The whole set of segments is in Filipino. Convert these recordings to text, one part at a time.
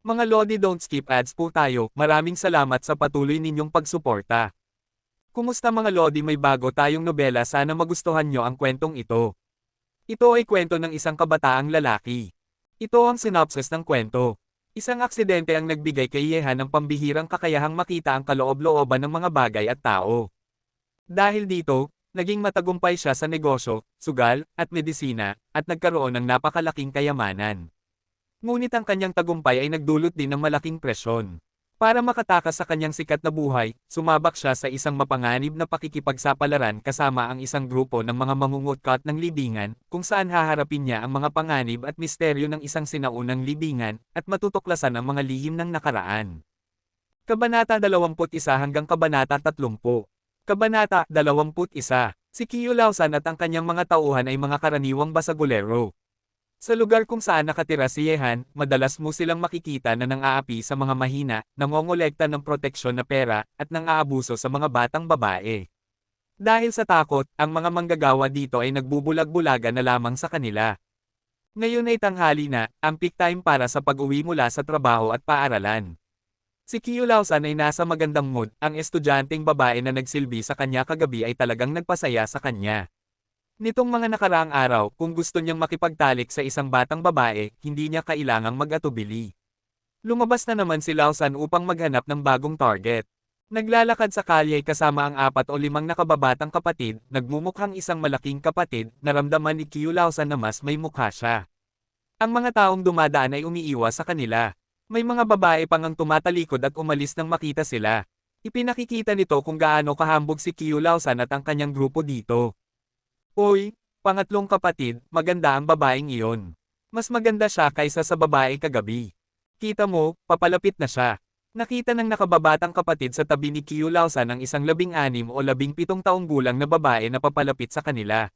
Mga Lodi, don't skip ads po tayo. Maraming salamat sa patuloy ninyong pagsuporta. Kumusta mga Lodi, may bago tayong nobela, sana magustuhan nyo ang kwentong ito. Ito ay kwento ng isang kabataang lalaki. Ito ang synopsis ng kwento. Isang aksidente ang nagbigay kay Yehan ng pambihirang kakayahang makita ang kaloob-looban ng mga bagay at tao. Dahil dito, naging matagumpay siya sa negosyo, sugal, at medisina, at nagkaroon ng napakalaking kayamanan. Ngunit ang kanyang tagumpay ay nagdulot din ng malaking presyon. Para makatakas sa kanyang sikat na buhay, sumabak siya sa isang mapanganib na pakikipagsapalaran kasama ang isang grupo ng mga mangungutkat ng libingan, kung saan haharapin niya ang mga panganib at misteryo ng isang sinaunang libingan, at matutuklasan ang mga lihim ng nakaraan. Kabanata 21 hanggang Kabanata 30. Kabanata 21. Si Kiyo Lausan at ang kanyang mga tauhan ay mga karaniwang basagulero. Sa lugar kung saan nakatira si Yehan, madalas mo silang makikita na nang-aapi sa mga mahina, nangongolekta ng proteksyon na pera, at nang-aabuso sa mga batang babae. Dahil sa takot, ang mga manggagawa dito ay nagbubulag-bulagan na lamang sa kanila. Ngayon ay tanghali na, ang peak time para sa pag-uwi mula sa trabaho at paaralan. Si Kiyo Lausan ay nasa magandang mood, ang estudyanteng babae na nagsilbi sa kanya kagabi ay talagang nagpasaya sa kanya. Nitong mga nakaraang araw, kung gusto niyang makipagtalik sa isang batang babae, hindi niya kailangang mag-atubili. Lumabas na naman si Lausan upang maghanap ng bagong target. Naglalakad sa kalye kasama ang 4 o 5 nakababatang kapatid, nagmumukhang isang malaking kapatid, naramdaman ni Kiyo Lausan na mas may mukha siya. Ang mga taong dumadaan ay umiiwas sa kanila. May mga babae pang ang tumatalikod at umalis nang makita sila. Ipinakikita nito kung gaano kahambog si Kiyo Lausan at ang kanyang grupo dito. Uy, pangatlong kapatid, maganda ang babaeng iyon. Mas maganda siya kaysa sa babae kagabi. Kita mo, papalapit na siya. Nakita ng nakababatang kapatid sa tabi ni Kiyo Lausan ang isang 16 o 17 taong gulang na babae na papalapit sa kanila.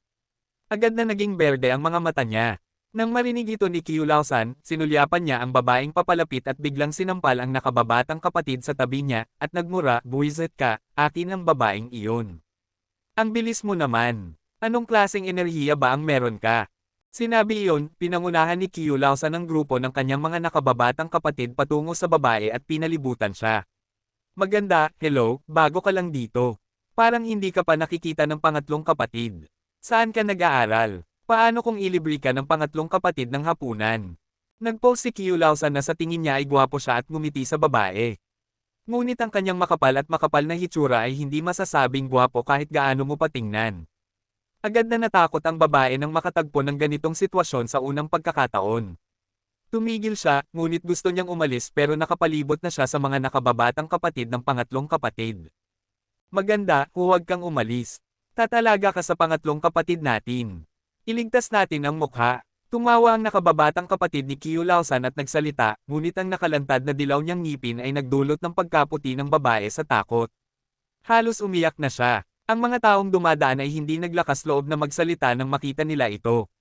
Agad na naging berde ang mga mata niya. Nang marinig ito ni Kiyo Lausan, sinulyapan niya ang babaeng papalapit at biglang sinampal ang nakababatang kapatid sa tabi niya, at nagmura, "Buwisit ka, akin ang babaeng iyon. Ang bilis mo naman. Anong klaseng enerhiya ba ang meron ka?" Sinabi iyon, pinangunahan ni Kiyo Lausan ang grupo ng kanyang mga nakababatang kapatid patungo sa babae at pinalibutan siya. "Maganda, hello, bago ka lang dito. Parang hindi ka pa nakikita ng pangatlong kapatid. Saan ka nag-aaral? Paano kung ilibre ka ng pangatlong kapatid ng hapunan?" Nag-post si Kiyo Lausan na sa tingin niya ay gwapo siya at ngumiti sa babae. Ngunit ang kanyang makapal na hitsura ay hindi masasabing gwapo kahit gaano mo patingnan. Agad na natakot ang babae nang makatagpo ng ganitong sitwasyon sa unang pagkakataon. Tumigil siya, ngunit gusto niyang umalis pero nakapalibot na siya sa mga nakababatang kapatid ng pangatlong kapatid. "Maganda, huwag kang umalis. Tatalaga ka sa pangatlong kapatid natin. Iligtas natin ang mukha." Tumawa ang nakababatang kapatid ni Kiyo Lausan at nagsalita, ngunit ang nakalantad na dilaw niyang ngipin ay nagdulot ng pagkaputi ng babae sa takot. Halos umiyak na siya. Ang mga taong dumadaan ay hindi naglakas loob na magsalita nang makita nila ito.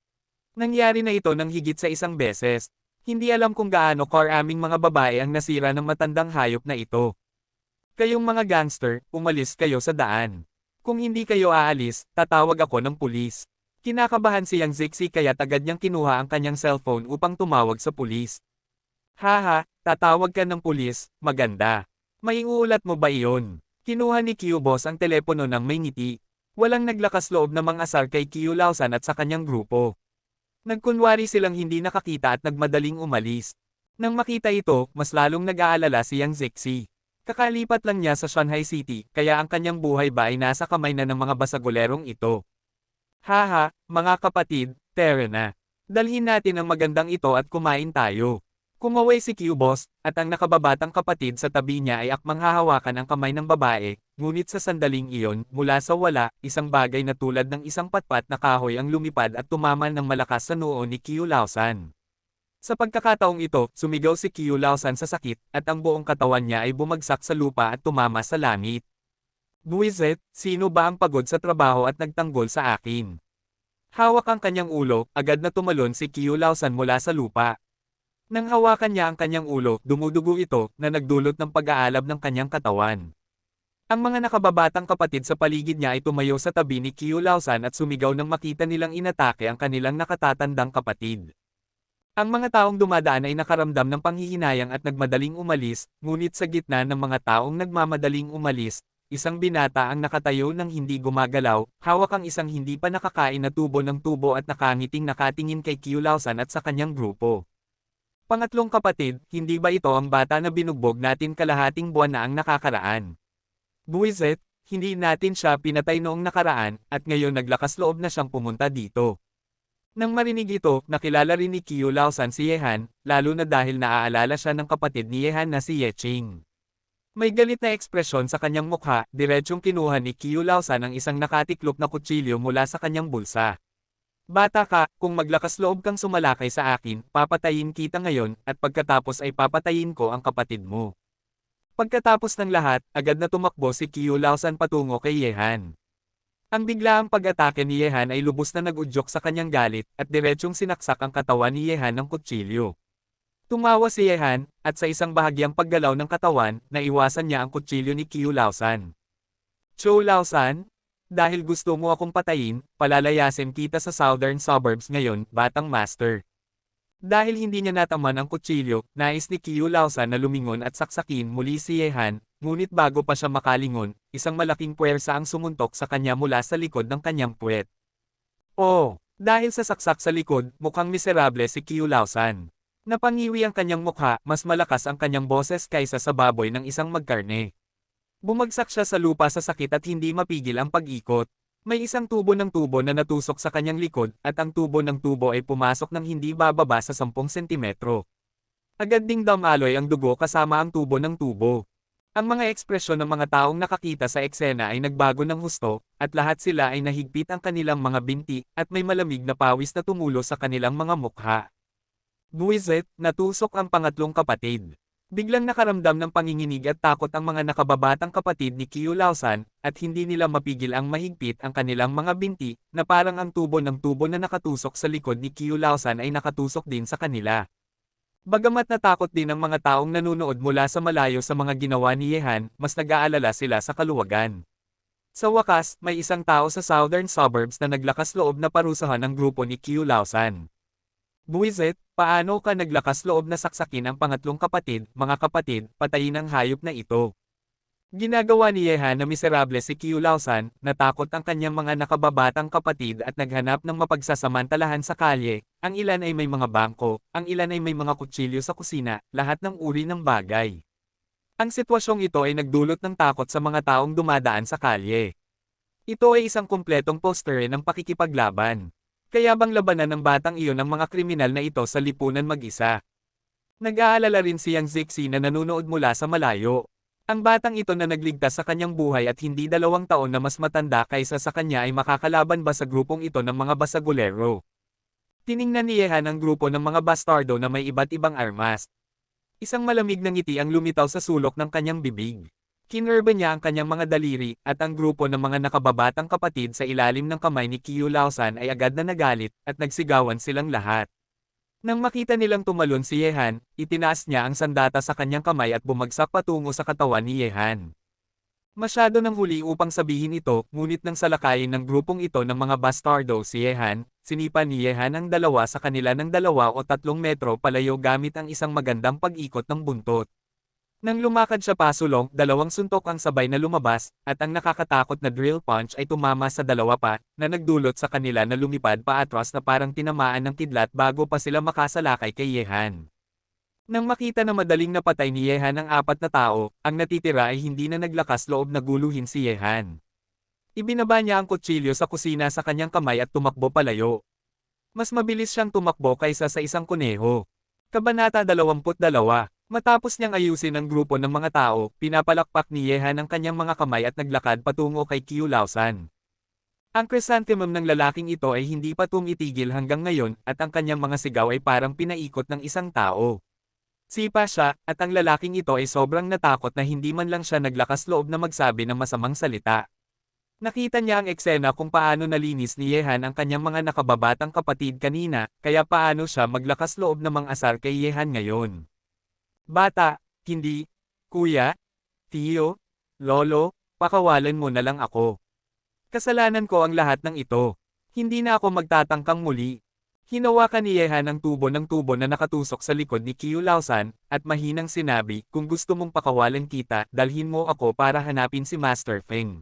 Nangyari na ito ng higit sa isang beses. Hindi alam kung gaano karaming mga babae ang nasira ng matandang hayop na ito. "Kayong mga gangster, umalis kayo sa daan. Kung hindi kayo aalis, tatawag ako ng pulis." Kinakabahan si Yang Zixi kaya't agad niyang kinuha ang kanyang cellphone upang tumawag sa pulis. "Haha, tatawag ka ng pulis, maganda. May uulat mo ba iyon?" Kinuha ni Kiyo Boss ang telepono ng may ngiti. Walang naglakas loob na mang-asar kay Kiyo Lausan at sa kanyang grupo. Nagkunwari silang hindi nakakita at nagmadaling umalis. Nang makita ito, mas lalong nag-aalala si Yang Zixi. Kakalipat lang niya sa Shanghai City, kaya ang kanyang buhay ba ay nasa kamay na ng mga basagulerong ito. "Haha, mga kapatid, tara na. Dalhin natin ang magandang ito at kumain tayo." Kumaway si Kiyo Boss, at ang nakababatang kapatid sa tabi niya ay akmang hahawakan ang kamay ng babae, ngunit sa sandaling iyon, mula sa wala, isang bagay na tulad ng isang patpat na kahoy ang lumipad at tumaman ng malakas sa noo ni Kiyo Lausan. Sa pagkakataong ito, sumigaw si Kiyo Lausan sa sakit, at ang buong katawan niya ay bumagsak sa lupa at tumama sa langit. "Buwisit, sino ba ang pagod sa trabaho at nagtanggol sa akin?" Hawak ang kanyang ulo, agad na tumalon si Kiyo Lausan mula sa lupa. Nang hawakan niya ang kanyang ulo, dumudugo ito, na nagdulot ng pag-aalab ng kanyang katawan. Ang mga nakababatang kapatid sa paligid niya ay tumayo sa tabi ni Kiyo Lausan at sumigaw nang makita nilang inatake ang kanilang nakatatandang kapatid. Ang mga taong dumadaan ay nakaramdam ng panghihinayang at nagmadaling umalis, ngunit sa gitna ng mga taong nagmamadaling umalis, isang binata ang nakatayo ng hindi gumagalaw, hawak ang isang hindi pa nakakain na tubo ng tubo at nakangiting nakatingin kay Kiulausan at sa kanyang grupo. Pangatlong kapatid, hindi ba ito ang bata na binugbog natin kalahating buwan na ang nakakaraan? Buwisit, hindi natin siya pinatay noong nakaraan, at ngayon naglakas loob na siyang pumunta dito. Nang marinig ito, nakilala rin ni Kiulausan si Yehan, lalo na dahil naaalala siya ng kapatid ni Yehan na si Yeching. May galit na ekspresyon sa kanyang mukha, diretsyong kinuha ni Kiulausan ang isang nakatiklop na kutsilyo mula sa kanyang bulsa. Bata ka, kung maglakas loob kang sumalakay sa akin, papatayin kita ngayon, at pagkatapos ay papatayin ko ang kapatid mo. Pagkatapos ng lahat, agad na tumakbo si Kiulausan patungo kay Yehan. Ang biglaang pag-atake ni Yehan ay lubos na nag-udyok sa kanyang galit, at diretsyong sinaksak ang katawan ni Yehan ng kutsilyo. Tumawa si Yehan, at sa isang bahagyang paggalaw ng katawan, naiwasan niya ang kutsilyo ni Kiulausan. Kiulausan, dahil gusto mo akong patayin, palalayasin kita sa southern suburbs ngayon, batang master. Dahil hindi niya nataman ang kutsilyo, nais ni Kiulausan na lumingon at saksakin muli si Yehan, ngunit bago pa siya makalingon, isang malaking puwersa ang sumuntok sa kanya mula sa likod ng kanyang puwet. Oh, dahil sa saksak sa likod, mukhang miserable si Kiulausan. Napangiwi ang kanyang mukha, mas malakas ang kanyang boses kaysa sa baboy ng isang magkarne. Bumagsak siya sa lupa sa sakit at hindi mapigil ang pag-ikot. May isang tubo ng tubo na natusok sa kanyang likod, at ang tubo ng tubo ay pumasok ng hindi bababa sa 10 sentimetro. Agad ding damaloy ang dugo kasama ang tubo ng tubo. Ang mga ekspresyon ng mga taong nakakita sa eksena ay nagbago ng husto, at lahat sila ay nahigpit ang kanilang mga binti, at may malamig na pawis na tumulo sa kanilang mga mukha. Buwisit, natusok ang pangatlong kapatid. Biglang nakaramdam ng panginginig at takot ang mga nakababatang kapatid ni Kiulausan, at hindi nila mapigil ang mahigpit ang kanilang mga binti, na parang ang tubo ng tubo na nakatusok sa likod ni Kiulausan ay nakatusok din sa kanila. Bagamat natakot din ang mga taong nanunood mula sa malayo sa mga ginawa ni Yehan, mas nag-aalala sila sa kaluwagan. Sa wakas, may isang tao sa southern suburbs na naglakas loob na parusahan ang grupo ni Kiulausan. Buwisit, paano ka naglakas loob na saksakin ang pangatlong kapatid, mga kapatid, patayin ang hayop na ito? Ginagawa ni Yehan na miserable si Kiulausan, natakot ang kanyang mga nakababatang kapatid at naghanap ng mapagsasamantalahan sa kalye, ang ilan ay may mga bangko, ang ilan ay may mga kutsilyo sa kusina, lahat ng uri ng bagay. Ang sitwasyong ito ay nagdulot ng takot sa mga taong dumadaan sa kalye. Ito ay isang kumpletong poster ng pakikipaglaban. Kaya bang labanan ng batang iyon ang mga kriminal na ito sa lipunan mag-isa? Nag-aalala rin si Yang Zixi na nanunood mula sa malayo. Ang batang ito na nagligtas sa kanyang buhay at hindi 2 taon na mas matanda kaysa sa kanya ay makakalaban ba sa grupong ito ng mga basagulero? Tiningnan ni Yehan ang grupo ng mga bastardo na may iba't ibang armas. Isang malamig na ngiti ang lumitaw sa sulok ng kanyang bibig. Kinurba niya ang kanyang mga daliri, at ang grupo ng mga nakababatang kapatid sa ilalim ng kamay ni Kiulausan ay agad na nagalit, at nagsigawan silang lahat. Nang makita nilang tumalon si Yehan, itinaas niya ang sandata sa kanyang kamay at bumagsak patungo sa katawan ni Yehan. Masyado nang huli upang sabihin ito, ngunit nang salakayin ng grupong ito ng mga bastardo si Yehan, sinipa ni Yehan ang dalawa sa kanila ng 2 o 3 metro palayo gamit ang isang magandang pag-ikot ng buntot. Nang lumakad siya pasulong, 2 suntok ang sabay na lumabas, at ang nakakatakot na drill punch ay tumama sa 2 pa, na nagdulot sa kanila na lumipad paatras na parang tinamaan ng kidlat bago pa sila makasalakay kay Yehan. Nang makita na madaling napatay ni Yehan ang 4 na tao, ang natitira ay hindi na naglakas loob na guluhin si Yehan. Ibinaba niya ang kutsilyo sa kusina sa kanyang kamay at tumakbo palayo. Mas mabilis siyang tumakbo kaysa sa isang kuneho. Kabanata 22. Matapos niyang ayusin ang grupo ng mga tao, pinapalakpak ni Yehan ang kanyang mga kamay at naglakad patungo kay Kiulausan. Ang chrysanthemum ng lalaking ito ay hindi pa tumitigil hanggang ngayon, at ang kanyang mga sigaw ay parang pinaikot ng isang tao. Sipa siya, at ang lalaking ito ay sobrang natakot na hindi man lang siya naglakas loob na magsabi ng masamang salita. Nakita niya ang eksena kung paano nalinis ni Yehan ang kanyang mga nakababatang kapatid kanina, kaya paano siya maglakas loob na mang-asar kay Yehan ngayon. Bata, hindi, kuya, tiyo, lolo, pakawalan mo na lang ako. Kasalanan ko ang lahat ng ito. Hindi na ako magtatangkang muli. Hinawakan ni Yehan ang tubo na nakatusok sa likod ni Qiu Laosan, at mahinang sinabi, kung gusto mong pakawalan kita, dalhin mo ako para hanapin si Master Feng.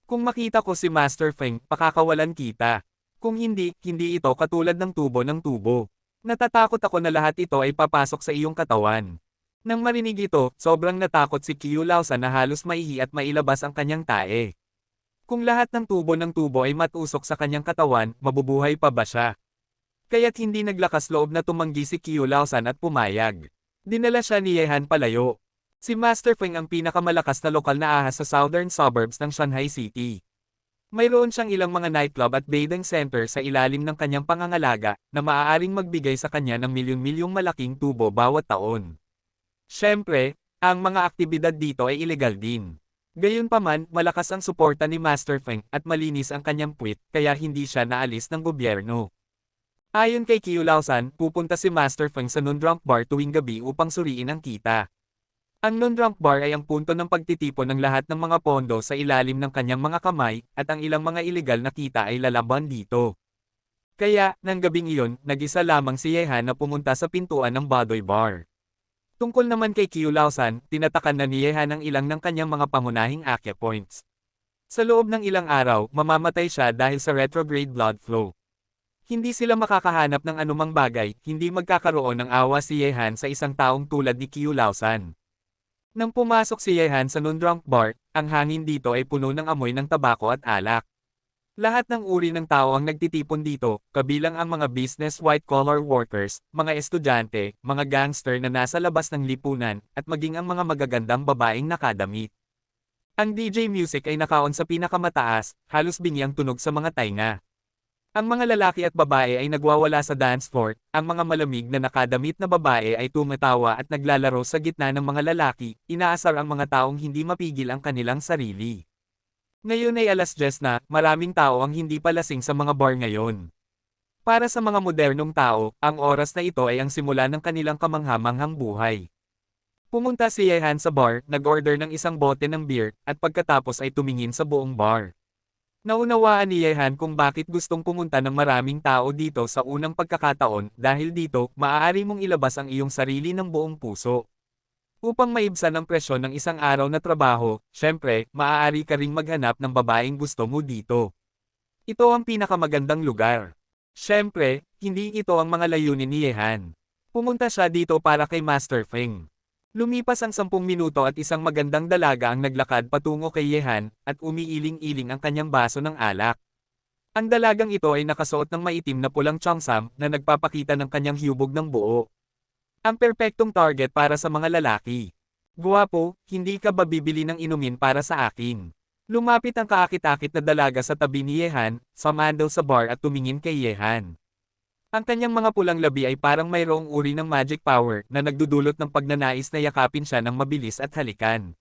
Kung makita ko si Master Feng, pakakawalan kita. Kung hindi, hindi ito katulad ng tubo. Natatakot ako na lahat ito ay papasok sa iyong katawan. Nang marinig ito, sobrang natakot si Qiu Laosan na halos maihi at mailabas ang kanyang tae. Kung lahat ng tubo ay matusok sa kanyang katawan, mabubuhay pa ba siya? Kaya't hindi naglakas loob na tumanggi si Qiu Laosan at pumayag. Dinala siya ni Yehan palayo. Si Master Feng ang pinakamalakas na lokal na ahas sa southern suburbs ng Shanghai City. Mayroon siyang ilang mga nightclub at bathing center sa ilalim ng kanyang pangangalaga na maaaring magbigay sa kanya ng milyon-milyong malaking tubo bawat taon. Siyempre, ang mga aktibidad dito ay ilegal din. Gayunpaman, malakas ang suporta ni Master Feng at malinis ang kanyang puwit kaya hindi siya naalis ng gobyerno. Ayon kay Qiu Laosan, pupunta si Master Feng sa non-drunk bar tuwing gabi upang suriin ang kita. Ang non-drunk bar ay ang punto ng pagtitipon ng lahat ng mga pondo sa ilalim ng kanyang mga kamay, at ang ilang mga ilegal na kita ay lalaban dito. Kaya, nang gabing iyon, nag-isa lamang si Yehan na pumunta sa pintuan ng Badoy Bar. Tungkol naman kay Qiu Laosan, tinatakan na ni Yehan ang ilang ng kanyang mga pangunahing akya points. Sa loob ng ilang araw, mamamatay siya dahil sa retrograde blood flow. Hindi sila makakahanap ng anumang bagay, hindi magkakaroon ng awa si Yehan sa isang taong tulad ni Qiu Laosan. Nang pumasok si Yehan sa non-drunk bar, ang hangin dito ay puno ng amoy ng tabako at alak. Lahat ng uri ng tao ang nagtitipon dito, kabilang ang mga business white-collar workers, mga estudyante, mga gangster na nasa labas ng lipunan, at maging ang mga magagandang babaeng nakadamit. Ang DJ music ay nakaon sa pinakamataas, halos bingi ang tunog sa mga tainga. Ang mga lalaki at babae ay nagwawala sa dance floor, ang mga malamig na nakadamit na babae ay tumatawa at naglalaro sa gitna ng mga lalaki, inaasar ang mga taong hindi mapigil ang kanilang sarili. Ngayon ay 10:00 na, maraming tao ang hindi pa lasing sa mga bar ngayon. Para sa mga modernong tao, ang oras na ito ay ang simula ng kanilang kamanghamanghang buhay. Pumunta si Yehan sa bar, nag-order ng isang bote ng beer, at pagkatapos ay tumingin sa buong bar. Naunawaan ni Yehan kung bakit gustong pumunta ng maraming tao dito sa unang pagkakataon, dahil dito, maaari mong ilabas ang iyong sarili ng buong puso. Upang maibsan ang presyon ng isang araw na trabaho, syempre, maaari ka ring maghanap ng babaeng gusto mo dito. Ito ang pinakamagandang lugar. Syempre, hindi ito ang mga layunin ni Yehan. Pumunta siya dito para kay Master Feng. Lumipas ang 10 minuto at isang magandang dalaga ang naglakad patungo kay Yehan, at umiiling-iling ang kanyang baso ng alak. Ang dalagang ito ay nakasuot ng maitim na pulang cheongsam na nagpapakita ng kanyang hiyubog ng buo. Ang perpektong target para sa mga lalaki. Guwapo, hindi ka ba bibili ng inumin para sa akin? Lumapit ang kaakit-akit na dalaga sa tabi ni Yehan, sumandal sa bar at tumingin kay Yehan. Ang kanyang mga pulang labi ay parang mayroong uri ng magic power na nagdudulot ng pagnanais na yakapin siya ng mabilis at halikan.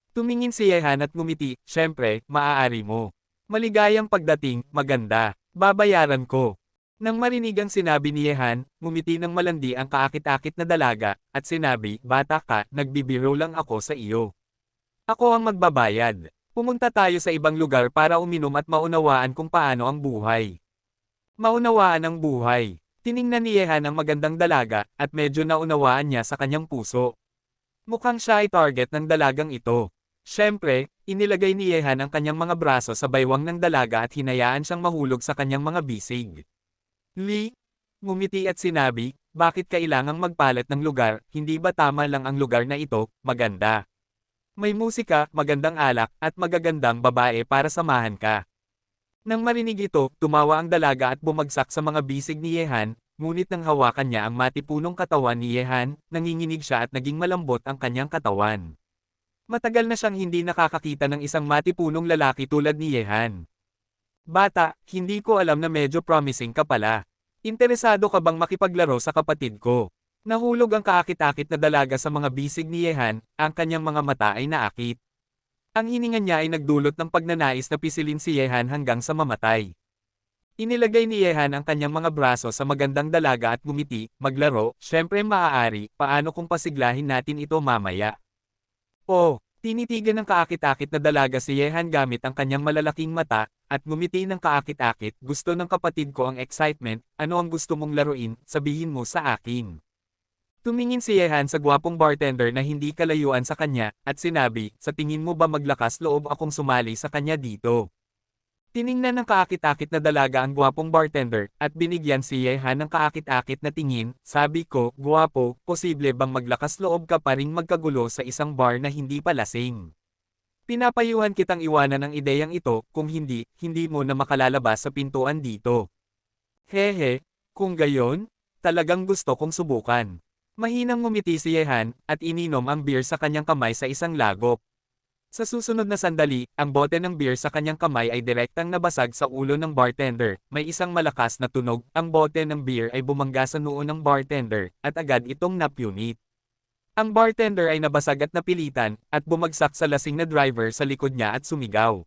Tumingin si Yehan at ngumiti, syempre, maaari mo. Maligayang pagdating, maganda. Babayaran ko. Nang marinig ang sinabi ni Yehan, ngumiti ng malandi ang kaakit-akit na dalaga, at sinabi, bata ka, nagbibiro lang ako sa iyo. Ako ang magbabayad. Pumunta tayo sa ibang lugar para uminom at maunawaan kung paano ang buhay. Maunawaan ang buhay. Tiningnan ni Yehan ang magandang dalaga, at medyo naunawaan niya sa kanyang puso. Mukhang siya ay target ng dalagang ito. Siyempre, inilagay ni Yehan ang kanyang mga braso sa baywang ng dalaga at hinayaan siyang mahulog sa kanyang mga bisig. Lee, ngumiti at sinabi, bakit kailangang magpalit ng lugar, hindi ba tama lang ang lugar na ito, maganda? May musika, magandang alak, at magagandang babae para samahan ka. Nang marinig ito, tumawa ang dalaga at bumagsak sa mga bisig ni Yehan, ngunit nang hawakan niya ang matipunong katawan ni Yehan, nanginginig siya at naging malambot ang kanyang katawan. Matagal na siyang hindi nakakakita ng isang matipunong lalaki tulad ni Yehan. Bata, hindi ko alam na medyo promising ka pala. Interesado ka bang makipaglaro sa kapatid ko? Nahulog ang kaakit-akit na dalaga sa mga bisig ni Yehan, ang kanyang mga mata ay naakit. Ang hininga niya ay nagdulot ng pagnanais na pisilin si Yehan hanggang sa mamatay. Inilagay ni Yehan ang kanyang mga braso sa magandang dalaga at ngumiti, maglaro, syempre maaari, paano kung pasiglahin natin ito mamaya? Oh, tinitigan ng kaakit-akit na dalaga si Yehan gamit ang kanyang malalaking mata, at ngumiti ng kaakit-akit. Gusto ng kapatid ko ang excitement, ano ang gusto mong laruin, sabihin mo sa akin. Tumingin si Yehan sa gwapong bartender na hindi kalayuan sa kanya, at sinabi, sa tingin mo ba maglakas loob akong sumali sa kanya dito? Tiningnan ng kaakit-akit na dalaga ang gwapong bartender, at binigyan si Yehan ng kaakit-akit na tingin. Sabi ko, gwapo, posible bang maglakas loob ka pa ring magkagulo sa isang bar na hindi pa lasing? Pinapayuhan kitang iwanan ang ideyang ito, kung hindi, hindi mo na makalalabas sa pintuan dito. Hehe, kung gayon, talagang gusto kong subukan. Mahinang ngumiti si Yehan, at ininom ang beer sa kanyang kamay sa isang lagop. Sa susunod na sandali, ang bote ng beer sa kanyang kamay ay direktang nabasag sa ulo ng bartender. May isang malakas na tunog, ang bote ng beer ay bumangga sa noo ng bartender, at agad itong napunit. Ang bartender ay nabasag at napilitan, at bumagsak sa lasing na driver sa likod niya at sumigaw.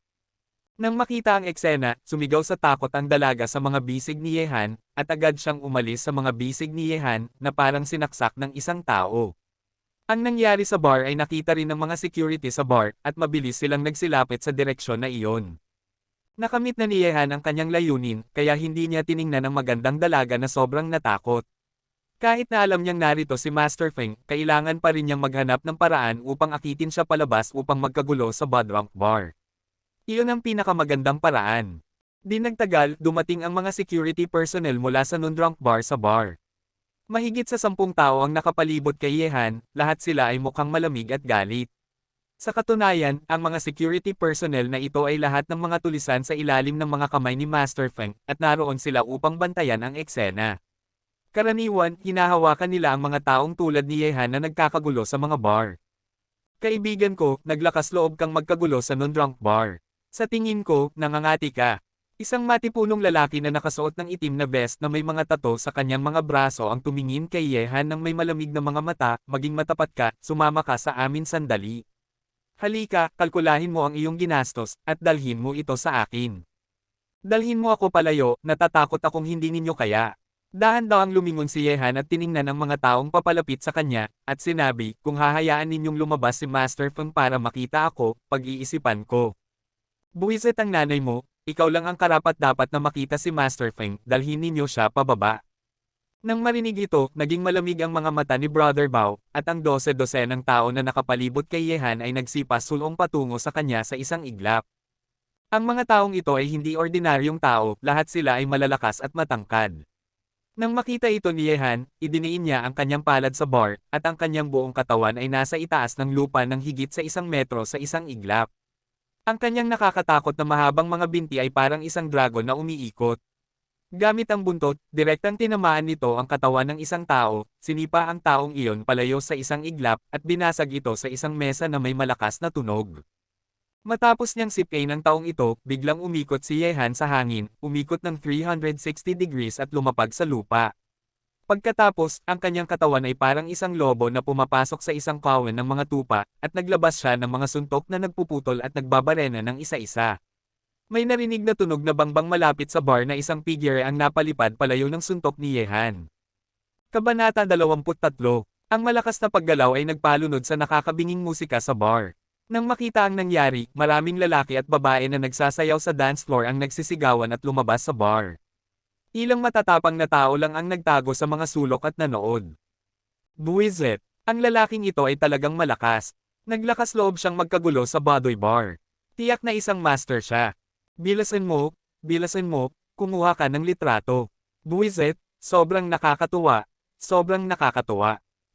Nang makita ang eksena, sumigaw sa takot ang dalaga sa mga bisig ni Yehan, at agad siyang umalis sa mga bisig ni Yehan, na parang sinaksak ng isang tao. Ang nangyari sa bar ay nakita rin ng mga security sa bar, at mabilis silang nagsilapit sa direksyon na iyon. Nakamit na ni Yehan ang kanyang layunin, kaya hindi niya tiningnan ang magandang dalaga na sobrang natakot. Kahit na alam niyang narito si Master Feng, kailangan pa rin niyang maghanap ng paraan upang akitin siya palabas upang magkagulo sa Bodrunk Bar. Iyon ang pinakamagandang paraan. Di nagtagal, dumating ang mga security personnel mula sa Nundrunk Bar sa bar. Mahigit sa 10 tao ang nakapalibot kay Yehan, lahat sila ay mukhang malamig at galit. Sa katunayan, ang mga security personnel na ito ay lahat ng mga tulisan sa ilalim ng mga kamay ni Master Feng, at naroon sila upang bantayan ang eksena. Karaniwan, hinahawakan nila ang mga taong tulad ni Yehan na nagkakagulo sa mga bar. Kaibigan ko, naglakas loob kang magkagulo sa Nundrunk Bar. Sa tingin ko, nangangati ka. Isang matipunong lalaki na nakasuot ng itim na vest na may mga tato sa kanyang mga braso ang tumingin kay Yehan ng may malamig na mga mata. Maging matapat ka, sumama ka sa amin sandali. Halika, kalkulahin mo ang iyong ginastos, at dalhin mo ito sa akin. Dalhin mo ako palayo, natatakot akong hindi ninyo kaya. Dahan-dahang lumingon si Yehan at tiningnan ang mga taong papalapit sa kanya, at sinabi, kung hahayaan ninyong lumabas si Master Feng para makita ako, pag-iisipan ko. Buwisit ang nanay mo, ikaw lang ang karapat-dapat na makita si Master Feng, dalhin ninyo siya pababa. Nang marinig ito, naging malamig ang mga mata ni Brother Bao, at ang 12-12 tao na nakapalibot kay Yehan ay nagsipas sulong patungo sa kanya sa isang iglap. Ang mga taong ito ay hindi ordinaryong tao, lahat sila ay malalakas at matangkad. Nang makita ito ni Yehan, idiniin niya ang kanyang palad sa bar, at ang kanyang buong katawan ay nasa itaas ng lupa ng higit sa 1 metro sa isang iglap. Ang kanyang nakakatakot na mahabang mga binti ay parang isang dragon na umiikot. Gamit ang buntot, direktang tinamaan nito ang katawan ng isang tao, sinipa ang taong iyon palayo sa isang iglap, at binasag ito sa isang mesa na may malakas na tunog. Matapos niyang sipkay ng taong ito, biglang umikot si Yehan sa hangin, umikot ng 360 degrees at lumapag sa lupa. Pagkatapos, ang kanyang katawan ay parang isang lobo na pumapasok sa isang kawan ng mga tupa, at naglabas siya ng mga suntok na nagpuputol at nagbabarena ng isa-isa. May narinig na tunog na bangbang malapit sa bar na isang figure ang napalipad palayo ng suntok ni Yehan. Kabanata 23. Ang malakas na paggalaw ay nagpalunod sa nakakabinging musika sa bar. Nang makita ang nangyari, maraming lalaki at babae na nagsasayaw sa dance floor ang nagsisigawan at lumabas sa bar. Ilang matatapang na tao lang ang nagtago sa mga sulok at nanood. Buwisit, ang lalaking ito ay talagang malakas. Naglakas loob siyang magkagulo sa Badoy Bar. Tiyak na isang master siya. Bilasan mo, kumuha ka ng litrato. Buwisit, sobrang nakakatuwa.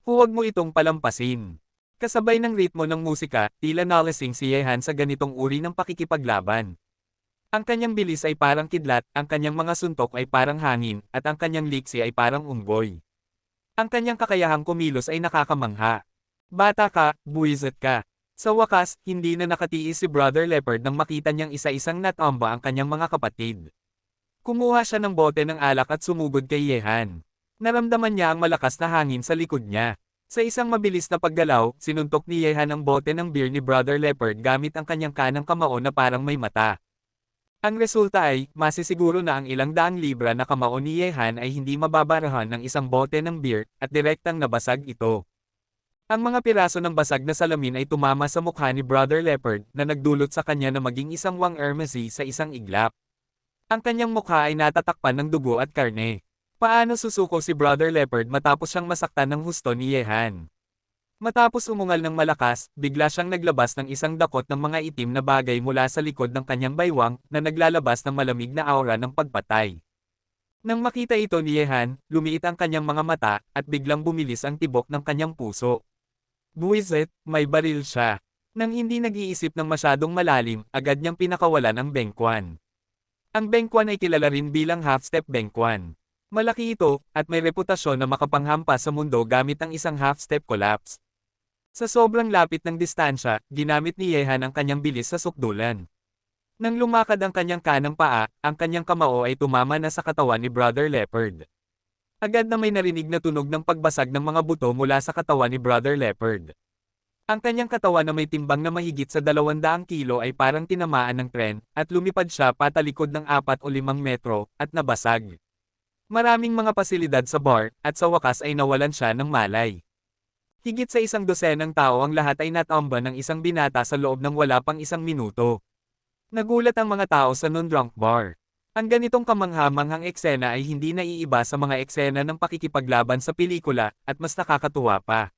Huwag mo itong palampasin. Kasabay ng ritmo ng musika, tila nalasing si Yehan sa ganitong uri ng pakikipaglaban. Ang kanyang bilis ay parang kidlat, ang kanyang mga suntok ay parang hangin, at ang kanyang liksi ay parang unggoy. Ang kanyang kakayahang kumilos ay nakakamangha. Bata ka, buwisit ka. Sa wakas, hindi na nakatiis si Brother Leopard nang makita niyang isa-isang natamba ang kanyang mga kapatid. Kumuha siya ng bote ng alak at sumugod kay Yehan. Naramdaman niya ang malakas na hangin sa likod niya. Sa isang mabilis na paggalaw, sinuntok ni Yehan ang bote ng beer ni Brother Leopard gamit ang kanyang kanang kamao na parang may mata. Ang resulta ay, masisiguro na ang ilang daang libra na kamao ni Yehan ay hindi mababarahan ng isang bote ng beer, at direktang nabasag ito. Ang mga piraso ng basag na salamin ay tumama sa mukha ni Brother Leopard na nagdulot sa kanya na maging isang Wang Ermezi sa isang iglap. Ang kanyang mukha ay natatakpan ng dugo at karne. Paano susuko si Brother Leopard matapos siyang masaktan ng husto ni Yehan? Matapos umungal ng malakas, bigla siyang naglabas ng isang dakot ng mga itim na bagay mula sa likod ng kanyang baywang na naglalabas ng malamig na aura ng pagpatay. Nang makita ito ni Yehan, lumiit ang kanyang mga mata at biglang bumilis ang tibok ng kanyang puso. Buwisit, may baril siya. Nang hindi nag-iisip ng masyadong malalim, agad niyang pinakawalan ang Bengkwan. Ang Bengkwan ay kilala rin bilang half-step Bengkwan. Malaki ito, at may reputasyon na makapanghampas sa mundo gamit ang isang half-step collapse. Sa sobrang lapit ng distansya, ginamit ni Yehan ang kanyang bilis sa sukdulan. Nang lumakad ang kanyang kanang paa, ang kanyang kamao ay tumama na sa katawan ni Brother Leopard. Agad na may narinig na tunog ng pagbasag ng mga buto mula sa katawan ni Brother Leopard. Ang kanyang katawan na may timbang na mahigit sa 200 kilo ay parang tinamaan ng tren, at lumipad siya patalikod ng 4 o 5 metro, at nabasag. Maraming mga pasilidad sa bar, at sa wakas ay nawalan siya ng malay. Higit sa 100 tao ang lahat ay natamba ng isang binata sa loob ng wala pang 1 minuto. Nagulat ang mga tao sa non-drunk bar. Ang ganitong kamangha-manghang eksena ay hindi naiiba sa mga eksena ng pakikipaglaban sa pelikula, at mas nakakatuwa pa.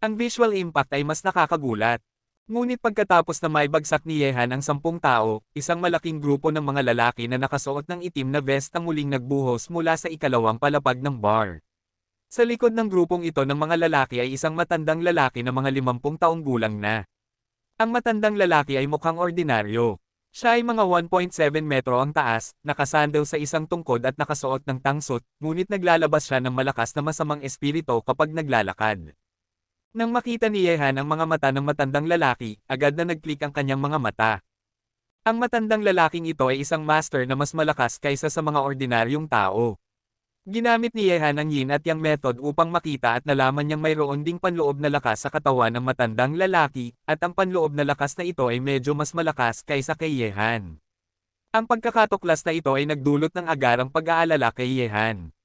Ang visual impact ay mas nakakagulat. Ngunit pagkatapos na maibagsak ni Yehan ang 10 tao, isang malaking grupo ng mga lalaki na nakasuot ng itim na vest ang muling nagbuhos mula sa ikalawang palapag ng bar. Sa likod ng grupong ito ng mga lalaki ay isang matandang lalaki na mga 50 taong gulang na. Ang matandang lalaki ay mukhang ordinaryo. Siya ay mga 1.7 metro ang taas, nakasandal sa isang tungkod at nakasuot ng tangsut, ngunit naglalabas siya ng malakas na masamang espiritu kapag naglalakad. Nang makita ni Yehan ang mga mata ng matandang lalaki, agad na nag-click ang kanyang mga mata. Ang matandang lalaking ito ay isang master na mas malakas kaysa sa mga ordinaryong tao. Ginamit ni Yehan ang yin at yang method upang makita at nalaman niyang mayroon ding panloob na lakas sa katawan ng matandang lalaki, at ang panloob na lakas na ito ay medyo mas malakas kaysa kay Yehan. Ang pagkakatuklas na ito ay nagdulot ng agarang pag-aalala kay Yehan.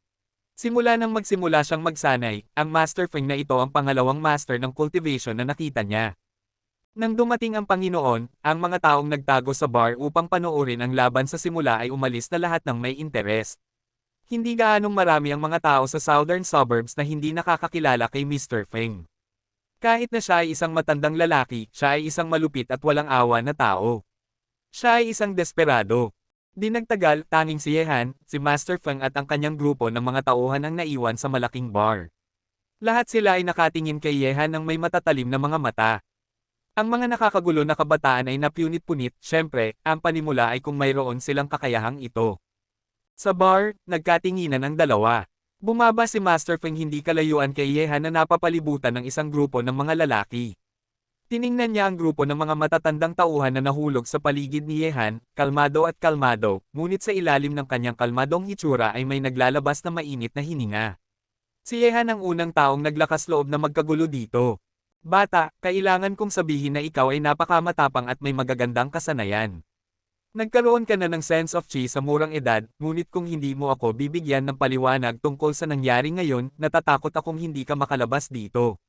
Simula nang magsimula siyang magsanay, ang Master Feng na ito ang pangalawang master ng cultivation na nakita niya. Nang dumating ang Panginoon, ang mga taong nagtago sa bar upang panoorin ang laban sa simula ay umalis na lahat ng may interes. Hindi gaanong marami ang mga tao sa southern suburbs na hindi nakakakilala kay Mr. Feng. Kahit na siya ay isang matandang lalaki, siya ay isang malupit at walang awa na tao. Siya ay isang desperado. Di nagtagal, tanging si Yehan, si Master Feng at ang kanyang grupo ng mga tauhan ang naiwan sa malaking bar. Lahat sila ay nakatingin kay Yehan ng may matatalim na mga mata. Ang mga nakakagulo na kabataan ay napunit-punit, syempre, ang panimula ay kung mayroon silang kakayahang ito. Sa bar, nagkatinginan ang dalawa. Bumaba si Master Feng hindi kalayuan kay Yehan na napapalibutan ng isang grupo ng mga lalaki. Tiningnan niya ang grupo ng mga matatandang tauhan na nahulog sa paligid ni Yehan, kalmado at kalmado, ngunit sa ilalim ng kanyang kalmadong hitsura ay may naglalabas na mainit na hininga. Si Yehan ang unang taong naglakas loob na magkagulo dito. Bata, kailangan kong sabihin na ikaw ay napakamatapang at may magagandang kasanayan. Nagkaroon ka na ng sense of chi sa murang edad, ngunit kung hindi mo ako bibigyan ng paliwanag tungkol sa nangyari ngayon, natatakot akong hindi ka makalabas dito.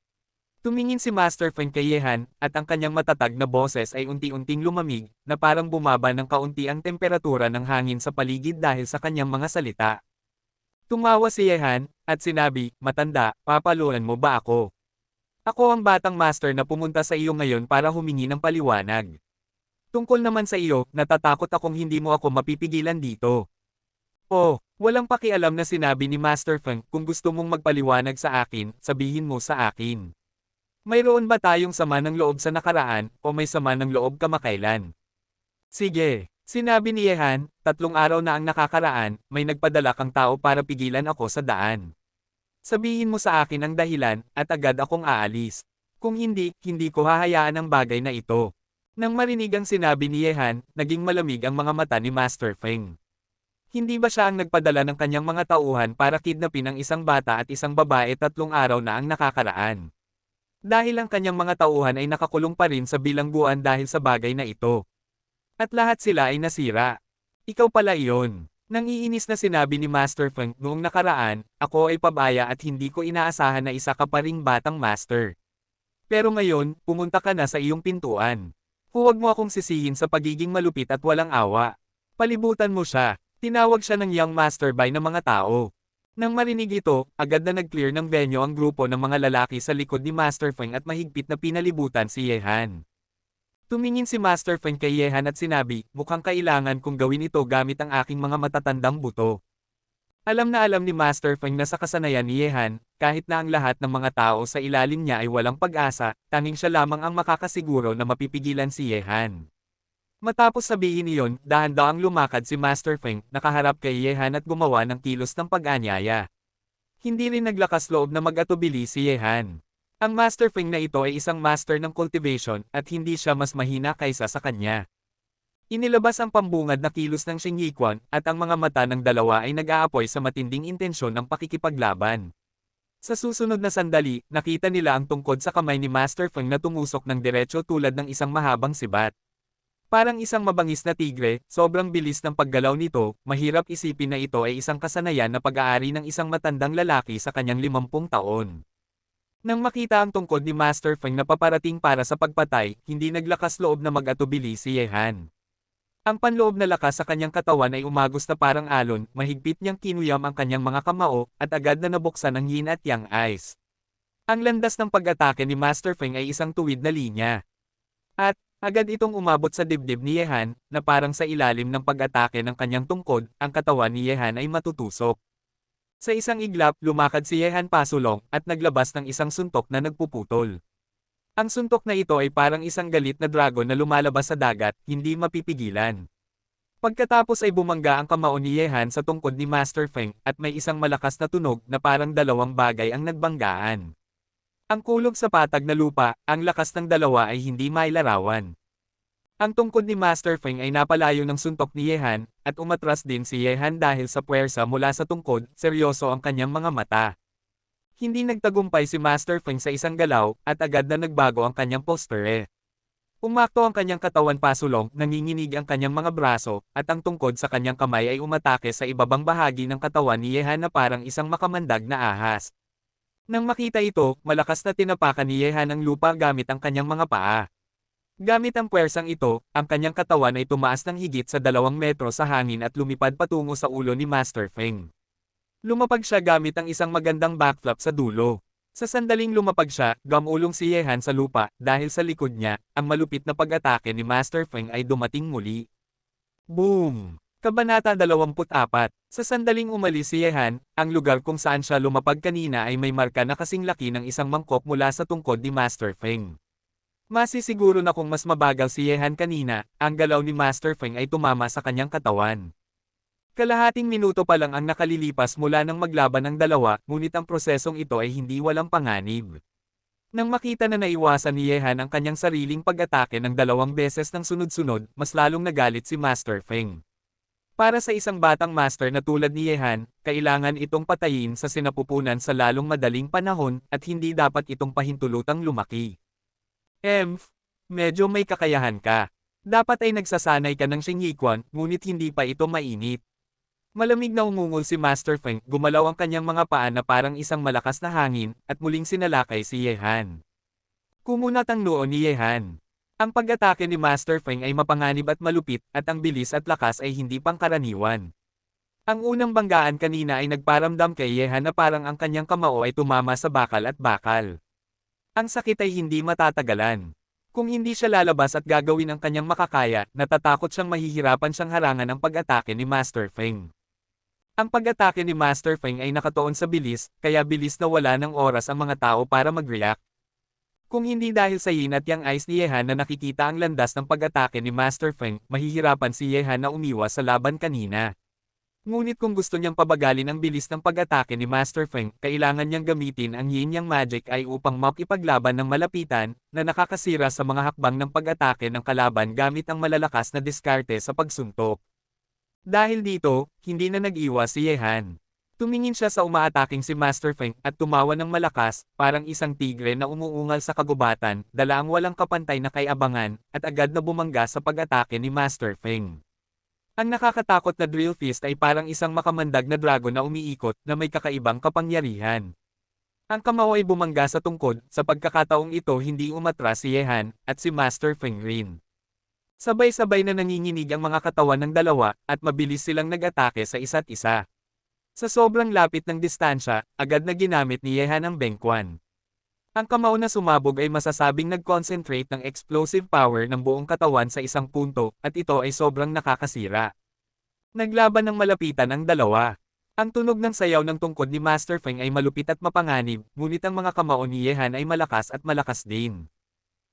Tumingin si Master Feng kay Yehan, at ang kanyang matatag na boses ay unti-unting lumamig, na parang bumaba ng kaunti ang temperatura ng hangin sa paligid dahil sa kanyang mga salita. Tumawa si Yehan, at sinabi, "Matanda, papaluan mo ba ako? Ako ang batang master na pumunta sa iyo ngayon para humingi ng paliwanag. Tungkol naman sa iyo, natatakot akong hindi mo ako mapipigilan dito." Oh, walang pakialam na sinabi ni Master Feng, "Kung gusto mong magpaliwanag sa akin, sabihin mo sa akin. Mayroon ba tayong sama ng loob sa nakaraan, o may sama ng loob kamakailan?" "Sige," sinabi ni Yehan, "3 araw na ang nakakaraan, may nagpadala kang tao para pigilan ako sa daan. Sabihin mo sa akin ang dahilan, at agad akong aalis. Kung hindi, hindi ko hahayaan ang bagay na ito." Nang marinig ang sinabi ni Yehan, naging malamig ang mga mata ni Master Feng. Hindi ba siya ang nagpadala ng kanyang mga tauhan para kidnapin ang isang bata at isang babae 3 araw na ang nakakaraan? Dahil ang kanyang mga tauhan ay nakakulong pa rin sa bilangguan dahil sa bagay na ito. At lahat sila ay nasira. Ikaw pala iyon. Nangiinis na sinabi ni Master Feng, "Noong nakaraan, ako ay pabaya at hindi ko inaasahan na isa ka pa ring batang master. Pero ngayon, pumunta ka na sa iyong pintuan. Huwag mo akong sisihin sa pagiging malupit at walang awa. Palibutan mo siya. Tinawag siya ng Young Master by ng mga tao. Nang marinig ito, agad na nag-clear ng venue ang grupo ng mga lalaki sa likod ni Master Feng at mahigpit na pinalibutan si Yehan. Tumingin si Master Feng kay Yehan at sinabi, mukhang kailangan kong gawin ito gamit ang aking mga matatandang buto. Alam na alam ni Master Feng na sa kasanayan ni Yehan, kahit na ang lahat ng mga tao sa ilalim niya ay walang pag-asa, tanging siya lamang ang makakasiguro na mapipigilan si Yehan. Matapos sabihin iyon, dahan-daang lumakad si Master Feng, nakaharap kay Yehan at gumawa ng kilos ng pag-anyaya. Hindi rin naglakas loob na mag-atubili si Yehan. Ang Master Feng na ito ay isang master ng cultivation at hindi siya mas mahina kaysa sa kanya. Inilabas ang pambungad na kilos ng Shen Yiquan at ang mga mata ng dalawa ay nag-aapoy sa matinding intensyon ng pakikipaglaban. Sa susunod na sandali, nakita nila ang tungkod sa kamay ni Master Feng na tumusok ng diretso tulad ng isang mahabang sibat. Parang isang mabangis na tigre, sobrang bilis ng paggalaw nito, mahirap isipin na ito ay isang kasanayan na pag-aari ng isang matandang lalaki sa kanyang 50 taon. Nang makita ang tungkod ni Master Feng na paparating para sa pagpatay, hindi naglakas loob na mag-atubili si Yehan. Ang panloob na lakas sa kanyang katawan ay umagos na parang alon, mahigpit niyang kinuyam ang kanyang mga kamao, at agad na nabuksan ang yin at yang eyes. Ang landas ng pag-atake ni Master Feng ay isang tuwid na linya. At, agad itong umabot sa dibdib ni Yehan, na parang sa ilalim ng pag-atake ng kanyang tungkod, ang katawan ni Yehan ay matutusok. Sa isang iglap, lumakad si Yehan pasulong, at naglabas ng isang suntok na nagpuputol. Ang suntok na ito ay parang isang galit na dragon na lumalabas sa dagat, hindi mapipigilan. Pagkatapos ay bumangga ang kamao ni Yehan sa tungkod ni Master Feng, at may isang malakas na tunog na parang dalawang bagay ang nagbanggaan. Ang kulog sa patag na lupa, ang lakas ng dalawa ay hindi mailarawan. Ang tungkod ni Master Feng ay napalayo ng suntok ni Yehan, at umatras din si Yehan dahil sa puwersa mula sa tungkod, seryoso ang kanyang mga mata. Hindi nagtagumpay si Master Feng sa isang galaw, at agad na nagbago ang kanyang posture. Umakto ang kanyang katawan pasulong, nanginginig ang kanyang mga braso, at ang tungkod sa kanyang kamay ay umatake sa ibabang bahagi ng katawan ni Yehan na parang isang makamandag na ahas. Nang makita ito, malakas na tinapakan ni Yehan ang lupa gamit ang kanyang mga paa. Gamit ang puwersang ito, ang kanyang katawan ay tumaas ng higit sa 2 metro sa hangin at lumipad patungo sa ulo ni Master Feng. Lumapag siya gamit ang isang magandang backflip sa dulo. Sa sandaling lumapag siya, gamulong si Yehan sa lupa, dahil sa likod niya, ang malupit na pag-atake ni Master Feng ay dumating muli. Boom! Kabanata 24. Sa sandaling umalis si Yehan, ang lugar kung saan siya lumapag kanina ay may marka na kasing laki ng isang mangkok mula sa tungkod ni Master Feng. Masisiguro na kung mas mabagal si Yehan kanina, ang galaw ni Master Feng ay tumama sa kanyang katawan. Kalahating minuto pa lang ang nakalilipas mula nang maglaban ang dalawa, ngunit ang prosesong ito ay hindi walang panganib. Nang makita na naiwasan ni Yehan ang kanyang sariling pag-atake ng 2 beses ng sunod-sunod, mas lalong nagalit si Master Feng. Para sa isang batang master na tulad ni Yehan, kailangan itong patayin sa sinapupunan sa lalong madaling panahon, at hindi dapat itong pahintulutang lumaki. Medyo may kakayahan ka. Dapat ay nagsasanay ka ng Shen Yiquan, ngunit hindi pa ito mainit. Malamig na umungol si Master Feng, gumalaw ang kanyang mga paa na parang isang malakas na hangin, at muling sinalakay si Yehan. Kumunat ang noo ni Yehan. Ang pag-atake ni Master Feng ay mapanganib at malupit, at ang bilis at lakas ay hindi pangkaraniwan. Ang unang banggaan kanina ay nagparamdam kay Yehan na parang ang kanyang kamao ay tumama sa bakal at bakal. Ang sakit ay hindi matatagalan. Kung hindi siya lalabas at gagawin ang kanyang makakaya, natatakot siyang mahihirapan siyang harangan ang pag-atake ni Master Feng. Ang pag-atake ni Master Feng ay nakatuon sa bilis, kaya bilis na wala ng oras ang mga tao para mag-react. Kung hindi dahil sa yin at yang eyes ni Yehan na nakikita ang landas ng pag-atake ni Master Feng, mahihirapan si Yehan na umiwas sa laban kanina. Ngunit kung gusto niyang pabagalin ang bilis ng pag-atake ni Master Feng, kailangan niyang gamitin ang yin-yang magic ay upang makipaglaban ng malapitan, na nakakasira sa mga hakbang ng pag-atake ng kalaban gamit ang malalakas na diskarte sa pagsuntok. Dahil dito, hindi na nag-iwas si Yehan. Tumingin siya sa umaataking si Master Feng at tumawa ng malakas, parang isang tigre na umuungal sa kagubatan, dala ang walang kapantay na kay-abangan, at agad na bumangga sa pag-atake ni Master Feng. Ang nakakatakot na drill fist ay parang isang makamandag na dragon na umiikot na may kakaibang kapangyarihan. Ang kamao ay bumangga sa tungkod, sa pagkakataong ito hindi umatras si Yehan, at si Master Feng rin. Sabay-sabay na nanginginig ang mga katawan ng dalawa, at mabilis silang nag-atake sa isa't isa. Sa sobrang lapit ng distansya, agad na ginamit ni Yehan ang Bengquan. Ang kamao na sumabog ay masasabing nag-concentrate ng explosive power ng buong katawan sa isang punto, at ito ay sobrang nakakasira. Naglaban ng malapitan ang dalawa. Ang tunog ng sayaw ng tungkod ni Master Feng ay malupit at mapanganib, ngunit ang mga kamao ni Yehan ay malakas at malakas din.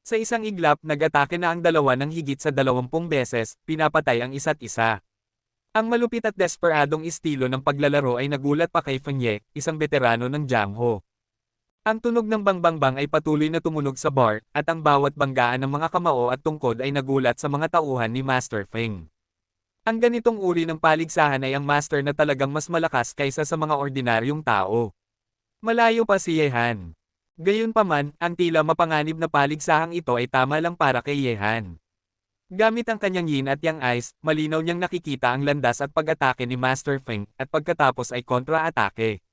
Sa isang iglap, nag-atake na ang dalawa ng higit sa 20 beses, pinapatay ang isa't isa. Ang malupit at desperadong estilo ng paglalaro ay nagulat pa kay Feng Ye, isang veterano ng Jiangho. Ang tunog ng bangbangbang ay patuloy na tumunog sa bar, at ang bawat banggaan ng mga kamao at tungkod ay nagulat sa mga tauhan ni Master Feng. Ang ganitong uri ng paligsahan ay ang master na talagang mas malakas kaysa sa mga ordinaryong tao. Malayo pa si Yehan. Gayunpaman, ang tila mapanganib na paligsahang ito ay tama lang para kay Yehan. Gamit ang kanyang yin at yang eyes, malinaw niyang nakikita ang landas at pag-atake ni Master Feng, at pagkatapos ay kontra-atake.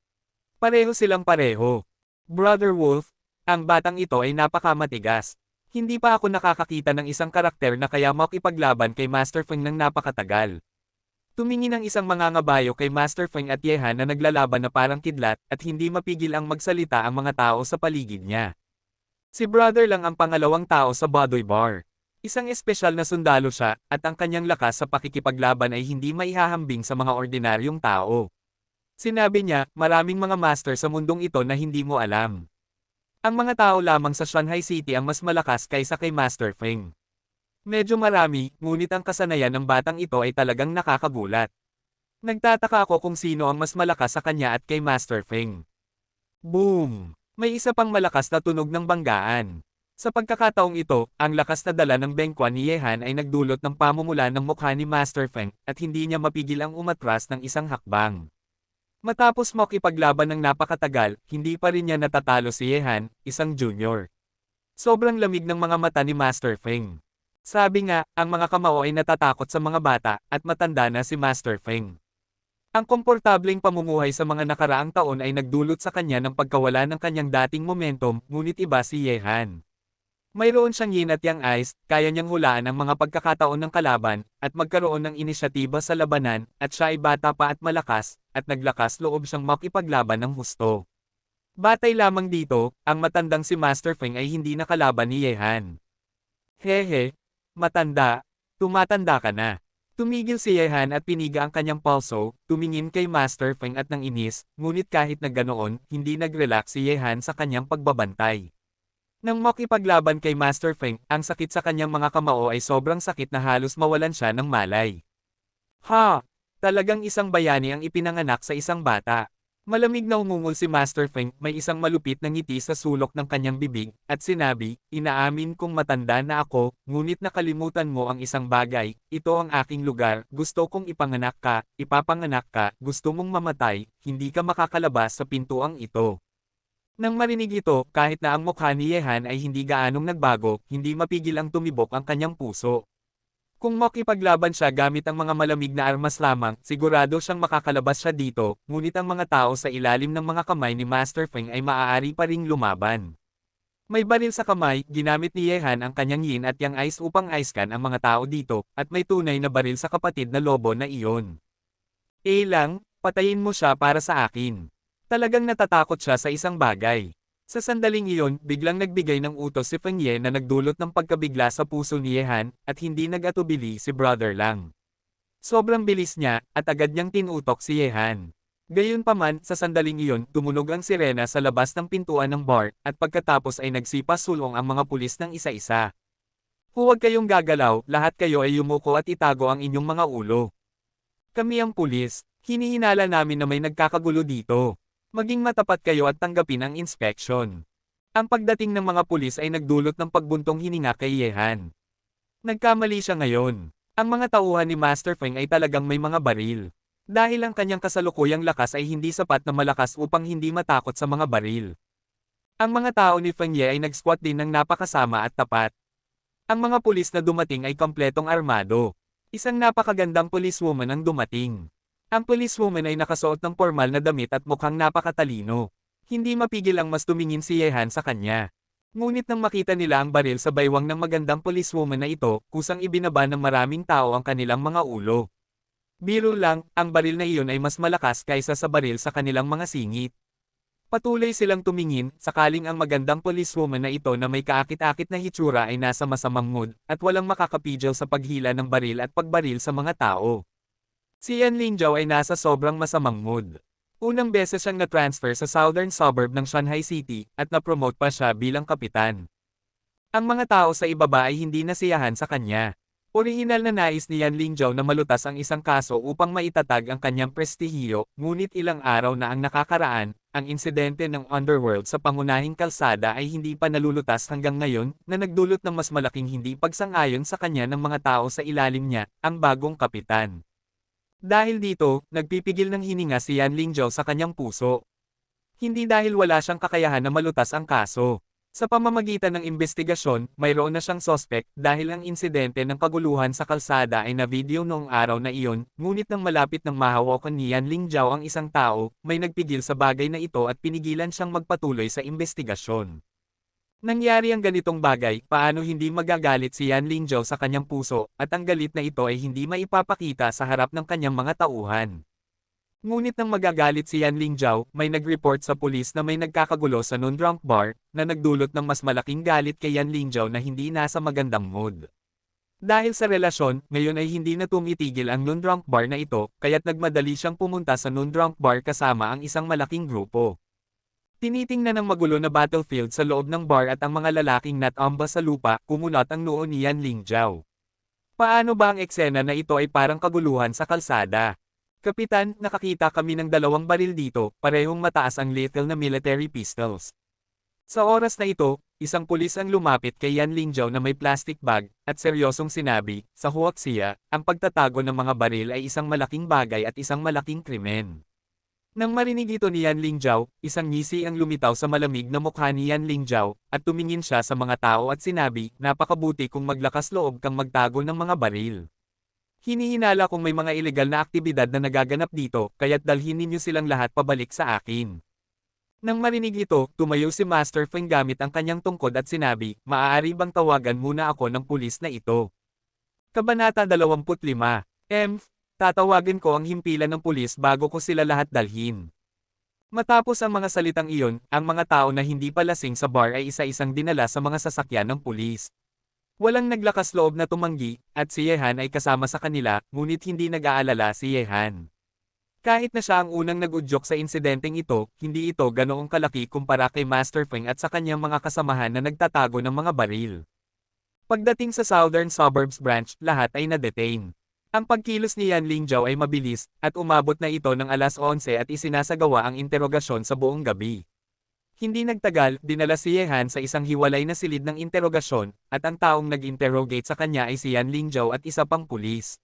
Pareho silang pareho. Brother Wolf, ang batang ito ay napakamatigas. Hindi pa ako nakakakita ng isang karakter na kaya makipaglaban kay Master Feng ng napakatagal. Tumingin ang isang mangangabayo kay Master Feng at Yehan na naglalaban na parang kidlat, at hindi mapigil ang magsalita ang mga tao sa paligid niya. Si Brother lang ang pangalawang tao sa Badoy Bar. Isang espesyal na sundalo siya, at ang kanyang lakas sa pakikipaglaban ay hindi maihahambing sa mga ordinaryong tao. Sinabi niya, maraming mga master sa mundong ito na hindi mo alam. Ang mga tao lamang sa Shanghai City ang mas malakas kaysa kay Master Feng. Medyo marami, ngunit ang kasanayan ng batang ito ay talagang nakakagulat. Nagtataka ako kung sino ang mas malakas sa kanya at kay Master Feng. Boom! May isa pang malakas na tunog ng banggaan. Sa pagkakataong ito, ang lakas na dala ng Bengquan ni Yehan ay nagdulot ng pamumula ng mukha ni Master Feng, at hindi niya mapigil ang umatras ng isang hakbang. Matapos makipaglaban ng napakatagal, hindi pa rin niya natatalo si Yehan, isang junior. Sobrang lamig ng mga mata ni Master Feng. Sabi nga, ang mga kamao ay natatakot sa mga bata, at matanda na si Master Feng. Ang komportableng pamumuhay sa mga nakaraang taon ay nagdulot sa kanya ng pagkawala ng kanyang dating momentum, ngunit iba si Yehan. Mayroon siyang yin at yang eyes, kaya niyang hulaan ang mga pagkakataon ng kalaban, at magkaroon ng inisyatiba sa labanan, at siya ay bata pa at malakas, at naglakas loob siyang makipaglaban ng husto. Batay lamang dito, ang matandang si Master Feng ay hindi nakalaban ni Yehan. Hehe, matanda, tumatanda ka na. Tumigil si Yehan at piniga ang kanyang pulso, tumingin kay Master Feng at nang inis, ngunit kahit na ganoon, hindi nag-relax si Yehan sa kanyang pagbabantay. Nang makipaglaban kay Master Feng, ang sakit sa kanyang mga kamao ay sobrang sakit na halos mawalan siya ng malay. Ha! Talagang isang bayani ang ipinanganak sa isang bata. Malamig na umungol si Master Feng, may isang malupit na ngiti sa sulok ng kanyang bibig, at sinabi, inaamin kong matanda na ako, ngunit nakalimutan mo ang isang bagay, ito ang aking lugar, gusto kong ipanganak ka, ipapanganak ka, gusto mong mamatay, hindi ka makakalabas sa pintuang ito. Nang marinig ito, kahit na ang mukha ni Yehan ay hindi gaanong nagbago, hindi mapigil ang tumibok ang kanyang puso. Kung makipaglaban siya gamit ang mga malamig na armas lamang, sigurado siyang makakalabas siya dito, ngunit ang mga tao sa ilalim ng mga kamay ni Master Feng ay maaari pa ring lumaban. May baril sa kamay, ginamit ni Yehan ang kanyang yin at yang eyes upang icecan ang mga tao dito, at may tunay na baril sa kapatid na lobo na iyon. Lang, patayin mo siya para sa akin. Talagang natatakot siya sa isang bagay. Sa sandaling iyon, biglang nagbigay ng utos si Feng Ye na nagdulot ng pagkabigla sa puso ni Yehan, at hindi nag-atubili si Brother lang. Sobrang bilis niya, at agad niyang tinutok si Yehan. Gayunpaman, sa sandaling iyon, tumunog ang sirena sa labas ng pintuan ng bar, at pagkatapos ay nagsipasulong ang mga pulis ng isa-isa. Huwag kayong gagalaw, lahat kayo ay yumuko at itago ang inyong mga ulo. Kami ang pulis, hinihinala namin na may nagkakagulo dito. Maging matapat kayo at tanggapin ang inspeksyon. Ang pagdating ng mga pulis ay nagdulot ng pagbuntong hininga kay Yehan. Nagkamali siya ngayon. Ang mga tauhan ni Master Feng ay talagang may mga baril. Dahil ang kanyang kasalukuyang lakas ay hindi sapat na malakas upang hindi matakot sa mga baril. Ang mga tao ni Feng Ye ay nag-squat din ng napakasama at tapat. Ang mga pulis na dumating ay kompletong armado. Isang napakagandang policewoman ang dumating. Ang policewoman ay nakasuot ng formal na damit at mukhang napakatalino. Hindi mapigil ang mas tumingin si Yehan sa kanya. Ngunit nang makita nila ang baril sa baywang ng magandang policewoman na ito, kusang ibinaba ng maraming tao ang kanilang mga ulo. Biro lang, ang baril na iyon ay mas malakas kaysa sa baril sa kanilang mga singit. Patuloy silang tumingin, sakaling ang magandang policewoman na ito na may kaakit-akit na hitsura ay nasa masamang mood, at walang makakapigil sa paghila ng baril at pagbaril sa mga tao. Si Yan Lingjiao ay nasa sobrang masamang mood. Unang beses siyang na-transfer sa southern suburb ng Shanghai City, at na-promote pa siya bilang kapitan. Ang mga tao sa ibaba ay hindi nasiyahan sa kanya. Orihinal na nais ni Yan Lingjiao na malutas ang isang kaso upang maitatag ang kanyang prestihiyo, ngunit ilang araw na ang nakakaraan, ang insidente ng underworld sa pangunahing kalsada ay hindi pa nalulutas hanggang ngayon, na nagdulot ng mas malaking hindi pagsang-ayon sa kanya ng mga tao sa ilalim niya, ang bagong kapitan. Dahil dito, nagpipigil ng hininga si Yan Lingjiao sa kanyang puso. Hindi dahil wala siyang kakayahan na malutas ang kaso. Sa pamamagitan ng investigasyon, mayroon na siyang sospek dahil ang insidente ng kaguluhan sa kalsada ay na-video noong araw na iyon, ngunit nang malapit ng mahawakan ni Yan Lingjiao ang isang tao, may nagpigil sa bagay na ito at pinigilan siyang magpatuloy sa investigasyon. Nangyari ang ganitong bagay, paano hindi magagalit si Yan Lingjiao sa kanyang puso, at ang galit na ito ay hindi maipapakita sa harap ng kanyang mga tauhan. Ngunit nang magagalit si Yan Lingjiao, may nag-report sa pulis na may nagkakagulo sa non-drunk bar, na nagdulot ng mas malaking galit kay Yan Lingjiao na hindi nasa magandang mood. Dahil sa relasyon, ngayon ay hindi na tumitigil ang non-drunk bar na ito, kaya't nagmadali siyang pumunta sa non-drunk bar kasama ang isang malaking grupo. Tinitingnan ng magulo na battlefield sa loob ng bar at ang mga lalaking natamba sa lupa, kumunat ang noo ni Yan Lingjiao. Paano ba ang eksena na ito ay parang kaguluhan sa kalsada? Kapitan, nakakita kami ng dalawang baril dito, parehong mataas ang lethal na military pistols. Sa oras na ito, isang pulis ang lumapit kay Yan Lingjiao na may plastic bag, at seryosong sinabi, sa huwaksiya, ang pagtatago ng mga baril ay isang malaking bagay at isang malaking krimen. Nang marinig ito ni Yan Lingjiao, isang ngisi ang lumitaw sa malamig na mukha ni Yan Lingjiao, at tumingin siya sa mga tao at sinabi, napakabuti kung maglakas loob kang magtago ng mga baril. Hinihinala kung may mga ilegal na aktibidad na nagaganap dito, kaya't dalhin ninyo silang lahat pabalik sa akin. Nang marinig ito, tumayo si Master Feng gamit ang kanyang tungkod at sinabi, maaari bang tawagan muna ako ng pulis na ito? Kabanata 25. Tatawagin ko ang himpilan ng pulis bago ko sila lahat dalhin. Matapos ang mga salitang iyon, ang mga tao na hindi pa lasing sa bar ay isa-isang dinala sa mga sasakyan ng pulis. Walang naglakas loob na tumanggi, at si Yehan ay kasama sa kanila, ngunit hindi nag-aalala si Yehan. Kahit na siya ang unang nag-udyok sa insidenteng ito, hindi ito ganoong kalaki kumpara kay Master Feng at sa kanyang mga kasamahan na nagtatago ng mga baril. Pagdating sa Southern Suburbs Branch, lahat ay na-detain. Ang pagkilos ni Yan Lingjiao ay mabilis, at umabot na ito ng alas 11 at isinasagawa ang interogasyon sa buong gabi. Hindi nagtagal, dinala si Yehan sa isang hiwalay na silid ng interogasyon, at ang taong nag-interrogate sa kanya ay si Yan Lingjiao at isa pang pulis.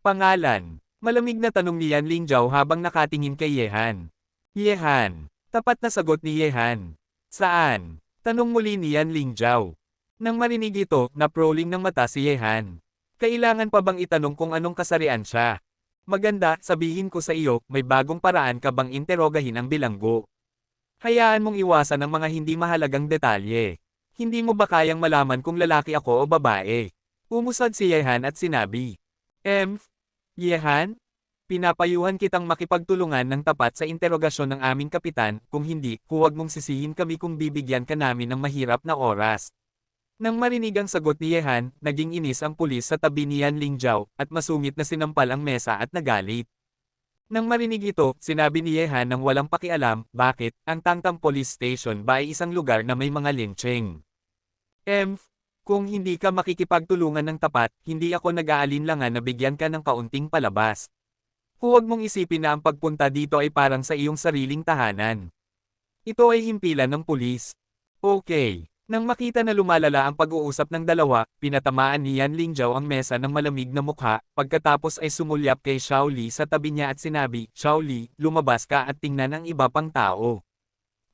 Pangalan. Malamig na tanong ni Yan Lingjiao habang nakatingin kay Yehan. Yehan. Tapat na sagot ni Yehan. Saan? Tanong muli ni Yan Lingjiao. Nang marinig ito, naproling ng mata si Yehan. Kailangan pa bang itanong kung anong kasarian siya? Maganda, sabihin ko sa iyo, may bagong paraan ka bang interogahin ang bilanggo? Hayaan mong iwasan ang mga hindi mahalagang detalye. Hindi mo ba kayang malaman kung lalaki ako o babae? Umusad si Yehan at sinabi. Yehan? Pinapayuhan kitang makipagtulungan ng tapat sa interogasyon ng aming kapitan, kung hindi, huwag mong sisihin kami kung bibigyan ka namin ng mahirap na oras. Nang marinig ang sagot ni Yehan, naging inis ang pulis sa tabi ni Yan Lingjiao, at masungit na sinampal ang mesa at nagalit. Nang marinig ito, sinabi ni Yehan nang walang pakialam, bakit, ang Tangtang Police Station ba ay isang lugar na may mga lynching? Kung hindi ka makikipagtulungan ng tapat, hindi ako nag-aalinlangan na bigyan ka ng kaunting palabas. Huwag mong isipin na ang pagpunta dito ay parang sa iyong sariling tahanan. Ito ay himpilan ng pulis. Okay. Nang makita na lumalala ang pag-uusap ng dalawa, pinatamaan ni Yan Lingjiao ang mesa ng malamig na mukha, pagkatapos ay sumulyap kay Xiao Li sa tabi niya at sinabi, Xiao Li, lumabas ka at tingnan ang iba pang tao.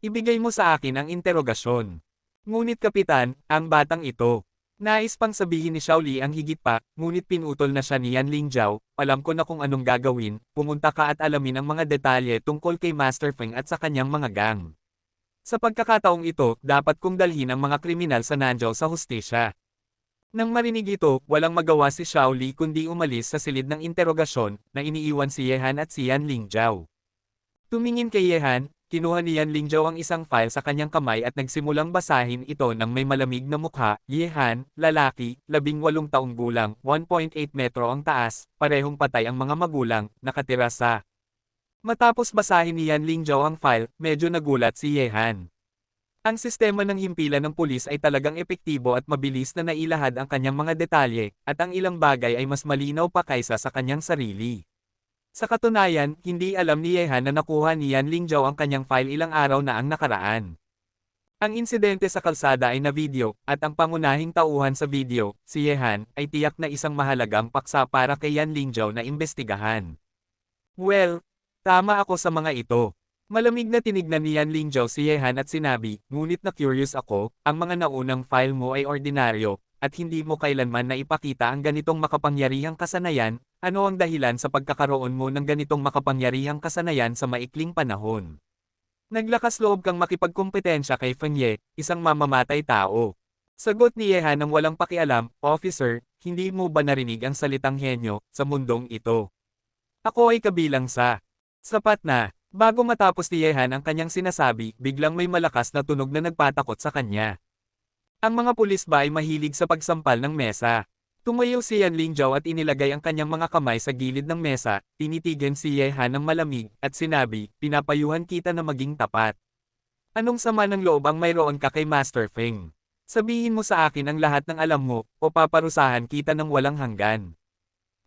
Ibigay mo sa akin ang interogasyon. Ngunit kapitan, ang batang ito. Nais pang sabihin ni Xiao Li ang higit pa, ngunit pinutol na siya ni Yan Lingjiao, alam ko na kung anong gagawin, pumunta ka at alamin ang mga detalye tungkol kay Master Feng at sa kanyang mga gang. Sa pagkakataong ito, dapat kong dalhin ang mga kriminal sa Nanzhou sa hustisya. Nang marinig ito, walang magawa si Xiao Li kundi umalis sa silid ng interogasyon, na iniiwan si Yehan at si Yan Lingjiao. Tumingin kay Yehan, kinuha ni Yan Lingjiao ang isang file sa kanyang kamay at nagsimulang basahin ito ng may malamig na mukha. Yehan, lalaki, 18 taong gulang, 1.8 metro ang taas, parehong patay ang mga magulang, nakatira sa. Matapos basahin ni Yan Lingjiao ang file, medyo nagulat si Yehan. Ang sistema ng himpilan ng pulis ay talagang epektibo at mabilis na nailahad ang kanyang mga detalye, at ang ilang bagay ay mas malinaw pa kaysa sa kanyang sarili. Sa katunayan, hindi alam ni Yehan na nakuha ni Yan Lingjiao ang kanyang file ilang araw na ang nakaraan. Ang insidente sa kalsada ay na-video, at ang pangunahing tauhan sa video, si Yehan, ay tiyak na isang mahalagang paksa para kay Yan Lingjiao na imbestigahan. Well, tama ako sa mga ito. Malamig na tinignan ni Yan Lingjiao si Yehan at sinabi, ngunit na curious ako, ang mga naunang file mo ay ordinaryo, at hindi mo kailanman na ipakita ang ganitong makapangyarihang kasanayan. Ano ang dahilan sa pagkakaroon mo ng ganitong makapangyarihang kasanayan sa maikling panahon? Naglakas loob kang makipagkumpetensya kay Feng Ye, isang mamamatay tao. Sagot ni Yehan ng walang pakialam, Officer, hindi mo ba narinig ang salitang henyo sa mundong ito? Ako ay kabilang sa. Sapat na. Bago matapos ni Yehan ang kanyang sinasabi, biglang may malakas na tunog na nagpatakot sa kanya. Ang mga pulis ba ay mahilig sa pagsampal ng mesa? Tumayo si Yan Lingjiao at inilagay ang kanyang mga kamay sa gilid ng mesa, tinitigan si Yehan ng malamig, at sinabi, pinapayuhan kita na maging tapat. Anong sama ng loob ang mayroon ka kay Master Feng? Sabihin mo sa akin ang lahat ng alam mo, o paparusahan kita ng walang hanggan.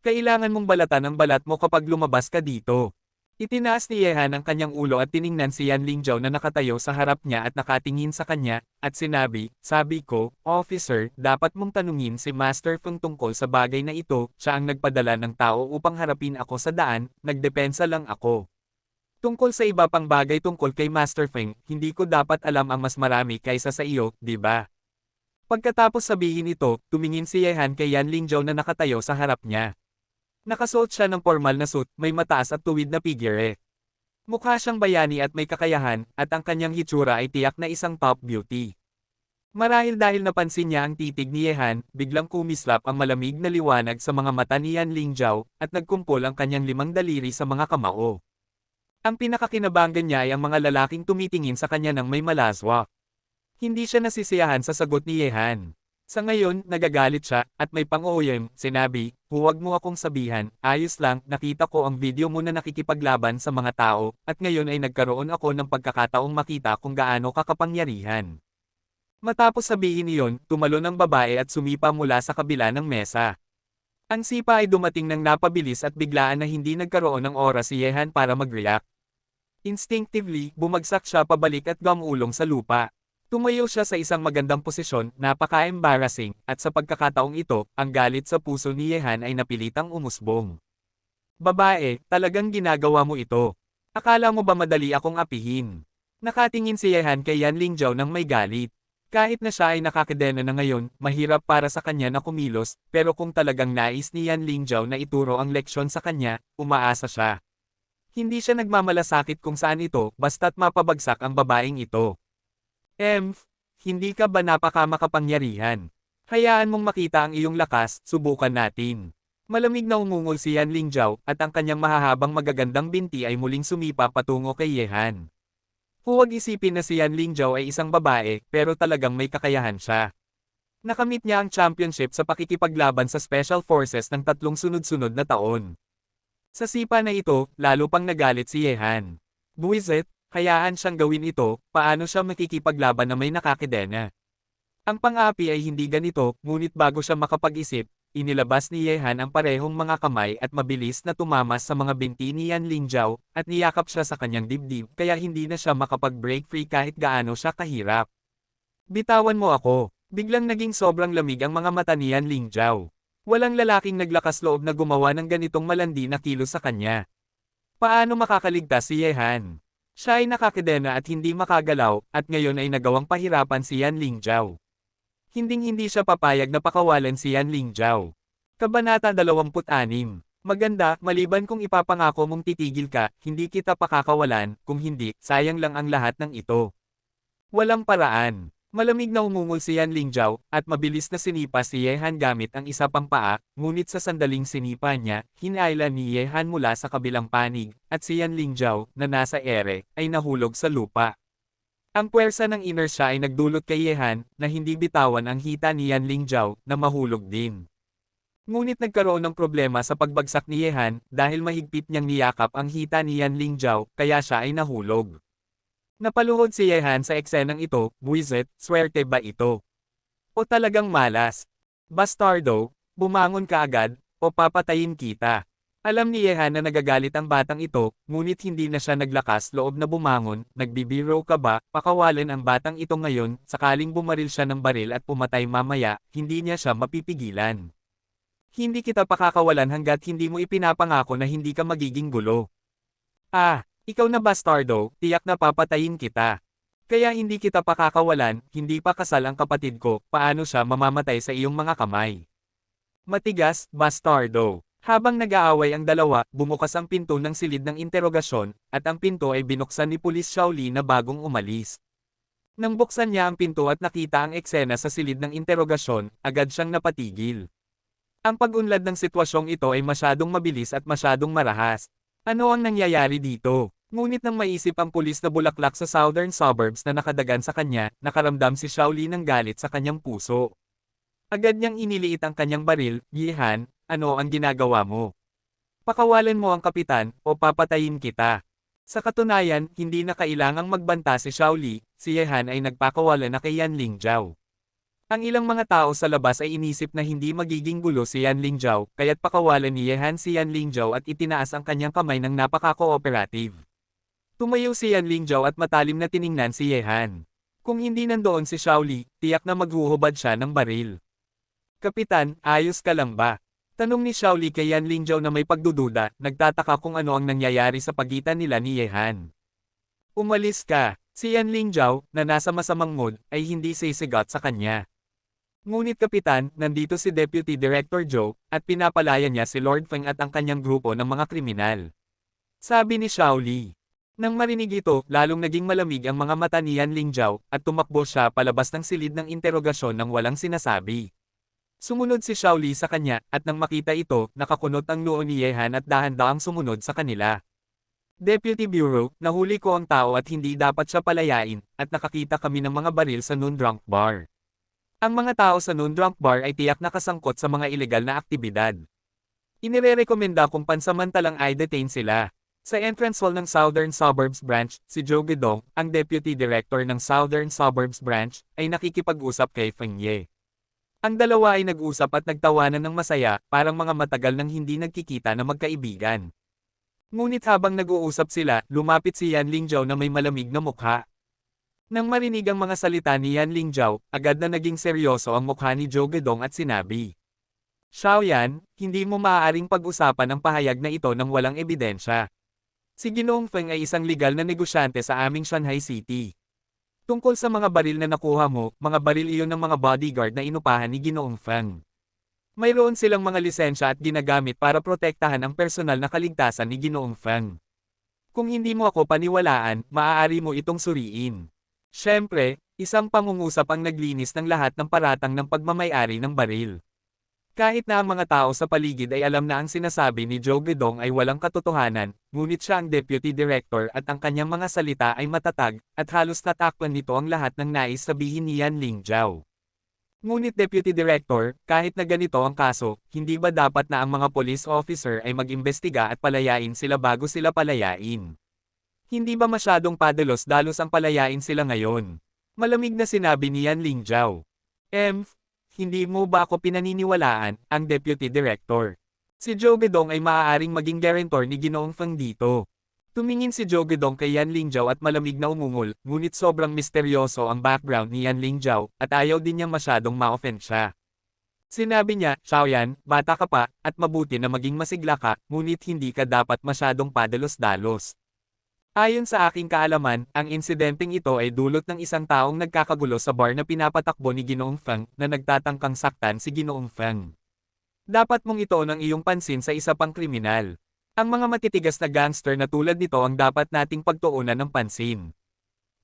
Kailangan mong balatan ang balat mo kapag lumabas ka dito. Itinaas ni Yehan ang kanyang ulo at tiningnan si Yan Lingjiao na nakatayo sa harap niya at nakatingin sa kanya, at sinabi, sabi ko, Officer, dapat mong tanungin si Master Feng tungkol sa bagay na ito, siya ang nagpadala ng tao upang harapin ako sa daan, nagdepensa lang ako. Tungkol sa iba pang bagay tungkol kay Master Feng, hindi ko dapat alam ang mas marami kaysa sa iyo, di ba? Pagkatapos sabihin ito, tumingin si Yehan kay Yan Lingjiao na nakatayo sa harap niya. Nakasuot siya ng formal na suit, may mataas at tuwid na figure. Mukha siyang bayani at may kakayahan, at ang kanyang hitsura ay tiyak na isang top beauty. Marahil dahil napansin niya ang titig ni Yehan, biglang kumislap ang malamig na liwanag sa mga mata ni Yan Lingjiao, at nagkumpol ang kanyang 5 daliri sa mga kamao. Ang pinakakinabangan niya ay ang mga lalaking tumitingin sa kanya ng may malaswa. Hindi siya nasisiyahan sa sagot ni Yehan. Sa ngayon, nagagalit siya, at may pang-ooyem, sinabi, huwag mo akong sabihan, ayos lang, nakita ko ang video mo na nakikipaglaban sa mga tao, at ngayon ay nagkaroon ako ng pagkakataong makita kung gaano ka kapangyarihan. Matapos sabihin iyon, tumalon ang babae at sumipa mula sa kabila ng mesa. Ang sipa ay dumating ng napabilis at biglaan na hindi nagkaroon ng oras si Yehan para mag-react. Instinctively, bumagsak siya pabalik at gamulong sa lupa. Tumayo siya sa isang magandang posisyon, napaka-embarrassing, at sa pagkakataong ito, ang galit sa puso ni Yehan ay napilitang umusbong. Babae, talagang ginagawa mo ito. Akala mo ba madali akong apihin? Nakatingin si Yehan kay Yan Lingjiao ng may galit. Kahit na siya ay nakakadena na ngayon, mahirap para sa kanya na kumilos, pero kung talagang nais ni Yan Lingjiao na ituro ang leksyon sa kanya, umaasa siya. Hindi siya nagmamalasakit kung saan ito, basta't mapabagsak ang babaeng ito. Hindi ka ba napaka-makapangyarihan? Hayaan mong makita ang iyong lakas, subukan natin. Malamig na umungol si Yan Lingjiao, at ang kanyang mahahabang magagandang binti ay muling sumipa patungo kay Yehan. Huwag isipin na si Yan Lingjiao ay isang babae, pero talagang may kakayahan siya. Nakamit niya ang championship sa pakikipaglaban sa Special Forces ng 3 sunod-sunod na taon. Sa sipa na ito, lalo pang nagalit si Yehan. Buwisit, hayaan siyang gawin ito, paano siya makikipaglaban na may nakakidena? Ang pang-api ay hindi ganito, ngunit bago siya makapag-isip, inilabas ni Yehan ang parehong mga kamay at mabilis na tumamas sa mga binti ni Yan Lingjiao, at niyakap siya sa kanyang dibdib kaya hindi na siya makapag-break free kahit gaano siya kahirap. Bitawan mo ako. Biglang naging sobrang lamig ang mga mata ni Yan Lingjiao. Walang lalaking naglakas loob na gumawa ng ganitong malandi na kilos sa kanya. Paano makakaligtas si Yehan? Siya ay nakakidena at hindi makagalaw, at ngayon ay nagawang pahirapan si Yan Lingjiao. Hinding-hindi siya papayag na pakawalan si Yan Lingjiao. Kabanata 26. Maganda, maliban kung ipapangako mong titigil ka, hindi kita pakakawalan, kung hindi, sayang lang ang lahat ng ito. Walang paraan. Malamig na umungol si Yan Lingjiao, at mabilis na sinipa si Yehan gamit ang isa pang paa, ngunit sa sandaling sinipa niya, hinaila ni Yehan mula sa kabilang panig, at si Yan Lingjiao, na nasa ere, ay nahulog sa lupa. Ang puwersa ng inertia ay nagdulot kay Yehan, na hindi bitawan ang hita ni Yan Lingjiao, na mahulog din. Ngunit nagkaroon ng problema sa pagbagsak ni Yehan, dahil mahigpit niyang niyakap ang hita ni Yan Lingjiao, kaya siya ay nahulog. Napaluhod si Yehan sa eksenang ito, buwisit, swerte ba ito? O talagang malas? Bastardo, bumangon ka agad, o papatayin kita. Alam ni Yehan na nagagalit ang batang ito, ngunit hindi na siya naglakas loob na bumangon, nagbibiro ka ba, pakawalan ang batang ito ngayon, sakaling bumaril siya ng baril at pumatay mamaya, hindi niya siya mapipigilan. Hindi kita pakakawalan hanggat hindi mo ipinapangako na hindi ka magiging gulo. Ah! Ikaw na bastardo, tiyak na papatayin kita. Kaya hindi kita pakakawalan, hindi pa kasal ang kapatid ko, paano siya mamamatay sa iyong mga kamay? Matigas, bastardo. Habang nag-aaway ang dalawa, bumukas ang pinto ng silid ng interogasyon, at ang pinto ay binuksan ni Pulis Shaoli na bagong umalis. Nang buksan niya ang pinto at nakita ang eksena sa silid ng interogasyon, agad siyang napatigil. Ang pag-unlad ng sitwasyong ito ay masyadong mabilis at masyadong marahas. Ano ang nangyayari dito? Ngunit nang maisip ang pulis na bulaklak sa southern suburbs na nakadagan sa kanya, nakaramdam si Shaoli ng galit sa kanyang puso. Agad niyang iniliit ang kanyang baril, Yehan, ano ang ginagawa mo? Pakawalan mo ang kapitan, o papatayin kita. Sa katunayan, hindi na kailangang magbanta si Shaoli, si Yehan ay nagpakawalan na kay Yan Lingjiao. Ang ilang mga tao sa labas ay inisip na hindi magiging gulo si Yan Lingjiao, kaya't pakawalan ni Yehan si Yan Lingjiao at itinaas ang kanyang kamay ng napaka-cooperative. Tumayo si Yan Lingjiao at matalim na tiningnan si Yehan. Kung hindi nandoon si Shaoli, tiyak na maghuhubad siya ng baril. Kapitan, ayos ka lang ba? Tanong ni Shaoli kay Yan Lingjiao na may pagdududa, nagtataka kung ano ang nangyayari sa pagitan nila ni Yehan. Umalis ka. Si Yan Lingjiao, na nasa masamang mood, ay hindi sisigat sa kanya. Ngunit kapitan, nandito si Deputy Director Joe, at pinapalaya niya si Lord Feng at ang kanyang grupo ng mga kriminal. Sabi ni Shaoli. Nang marinig ito, lalong naging malamig ang mga mata ni Yan Lingjiao, at tumakbo siya palabas ng silid ng interogasyon nang walang sinasabi. Sumunod si Shaoli sa kanya, at nang makita ito, nakakunot ang noo ni Yehan at dahan-dahang sumunod sa kanila. Deputy Bureau, nahuli ko ang tao at hindi dapat siya palayain, at nakakita kami ng mga baril sa noon drunk bar. Ang mga tao sa noon drunk bar ay tiyak na kasangkot sa mga ilegal na aktibidad. Inirerekomenda kung pansamantalang i-detain sila. Sa entrance hall ng Southern Suburbs Branch, si Joe Gedong, ang Deputy Director ng Southern Suburbs Branch, ay nakikipag-usap kay Feng Ye. Ang dalawa ay nag-usap at nagtawanan ng masaya, parang mga matagal nang hindi nagkikita na magkaibigan. Ngunit habang nag-uusap sila, lumapit si Yan Lingjiao na may malamig na mukha. Nang marinig ang mga salita ni Yan Lingjiao, agad na naging seryoso ang mukha ni Joe Gedong at sinabi. Xiaoyan, hindi mo maaaring pag-usapan ang pahayag na ito nang walang ebidensya. Si Ginoong Feng ay isang legal na negosyante sa aming Shanghai City. Tungkol sa mga baril na nakuha mo, mga baril iyon ng mga bodyguard na inupahan ni Ginoong Feng. Mayroon silang mga lisensya at ginagamit para protektahan ang personal na kaligtasan ni Ginoong Feng. Kung hindi mo ako paniwalaan, maaari mo itong suriin. Siyempre, isang pangungusap ang naglinis ng lahat ng paratang ng pagmamayari ng baril. Kahit na ang mga tao sa paligid ay alam na ang sinasabi ni Joe Gedong ay walang katotohanan, ngunit siya ang Deputy Director at ang kanyang mga salita ay matatag, at halos natakpan nito ang lahat ng nais sabihin ni Yan Lingjiao. Ngunit Deputy Director, kahit na ganito ang kaso, hindi ba dapat na ang mga police officer ay mag-imbestiga at palayain sila bago sila palayain? Hindi ba masyadong padalos-dalos ang palayain sila ngayon? Malamig na sinabi ni Yan Lingjiao. Hindi mo ba ako pinaniniwalaan, ang Deputy Director? Si Joe Gedong ay maaaring maging guarantor ni Ginoong Feng dito. Tumingin si Joe Gedong kay Yan Lingjiao at malamig na umungol, ngunit sobrang misteryoso ang background ni Yan Lingjiao, at ayaw din niyang masyadong ma-offend siya. Sinabi niya, Xiaoyan, bata ka pa, at mabuti na maging masigla ka, ngunit hindi ka dapat masyadong padalos-dalos. Ayon sa aking kaalaman, ang insidenteng ito ay dulot ng isang taong nagkakagulo sa bar na pinapatakbo ni Ginoong Feng, na nagtatangkang saktan si Ginoong Feng. Dapat mong ito ng iyong pansin sa isa pang kriminal. Ang mga matitigas na gangster na tulad nito ang dapat nating pagtuunan ng pansin.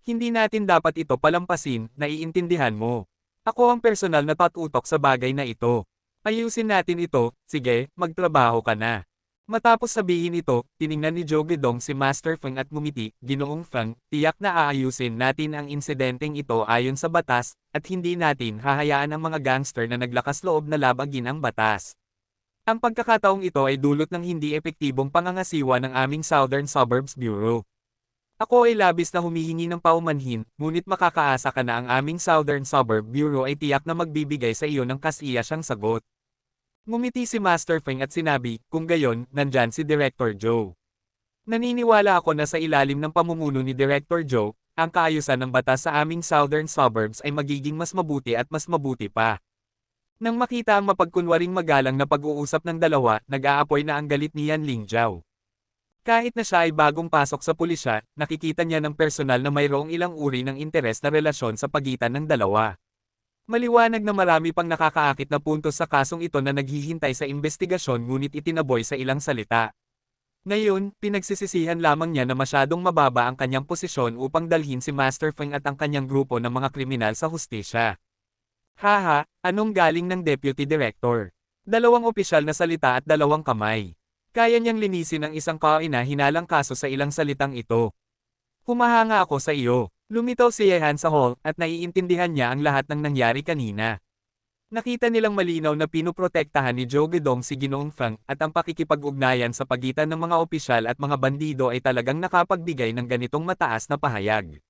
Hindi natin dapat ito palampasin, naiintindihan mo. Ako ang personal na patutok sa bagay na ito. Ayusin natin ito, sige, magtrabaho ka na. Matapos sabihin ito, tiningnan ni Joe Gedong si Master Feng at ngumiti, Ginoong Feng, tiyak na aayusin natin ang insidenteng ito ayon sa batas, at hindi natin hahayaan ang mga gangster na naglakas loob na labagin ang batas. Ang pagkakataong ito ay dulot ng hindi epektibong pangangasiwa ng aming Southern Suburbs Bureau. Ako ay labis na humihingi ng paumanhin, ngunit makakaasa ka na ang aming Southern Suburb Bureau ay tiyak na magbibigay sa iyo ng kasiyasyang sagot. Ngumiti si Master Feng at sinabi, kung gayon, nandyan si Director Joe. Naniniwala ako na sa ilalim ng pamumuno ni Director Joe, ang kaayusan ng batas sa aming Southern Suburbs ay magiging mas mabuti at mas mabuti pa. Nang makita ang mapagkunwaring magalang na pag-uusap ng dalawa, nag-aapoy na ang galit ni Yan Lingjiao. Kahit na siya ay bagong pasok sa pulisya, nakikita niya ng personal na mayroong ilang uri ng interes na relasyon sa pagitan ng dalawa. Maliwanag na marami pang nakakaakit na puntos sa kasong ito na naghihintay sa investigasyon ngunit itinaboy sa ilang salita. Ngayon, pinagsisisihan lamang niya na masyadong mababa ang kanyang posisyon upang dalhin si Master Feng at ang kanyang grupo ng mga kriminal sa hustisya. Haha, anong galing ng Deputy Director? Dalawang opisyal na salita at dalawang kamay. Kaya niyang linisin ang isang kaina-hinalang kaso sa ilang salitang ito. Humahanga ako sa iyo. Lumitaw si Yehan sa hall at naiintindihan niya ang lahat ng nangyari kanina. Nakita nilang malinaw na pinuprotektahan ni Joe Gedong si Ginoong Feng at ang pakikipag-ugnayan sa pagitan ng mga opisyal at mga bandido ay talagang nakapagbigay ng ganitong mataas na pahayag.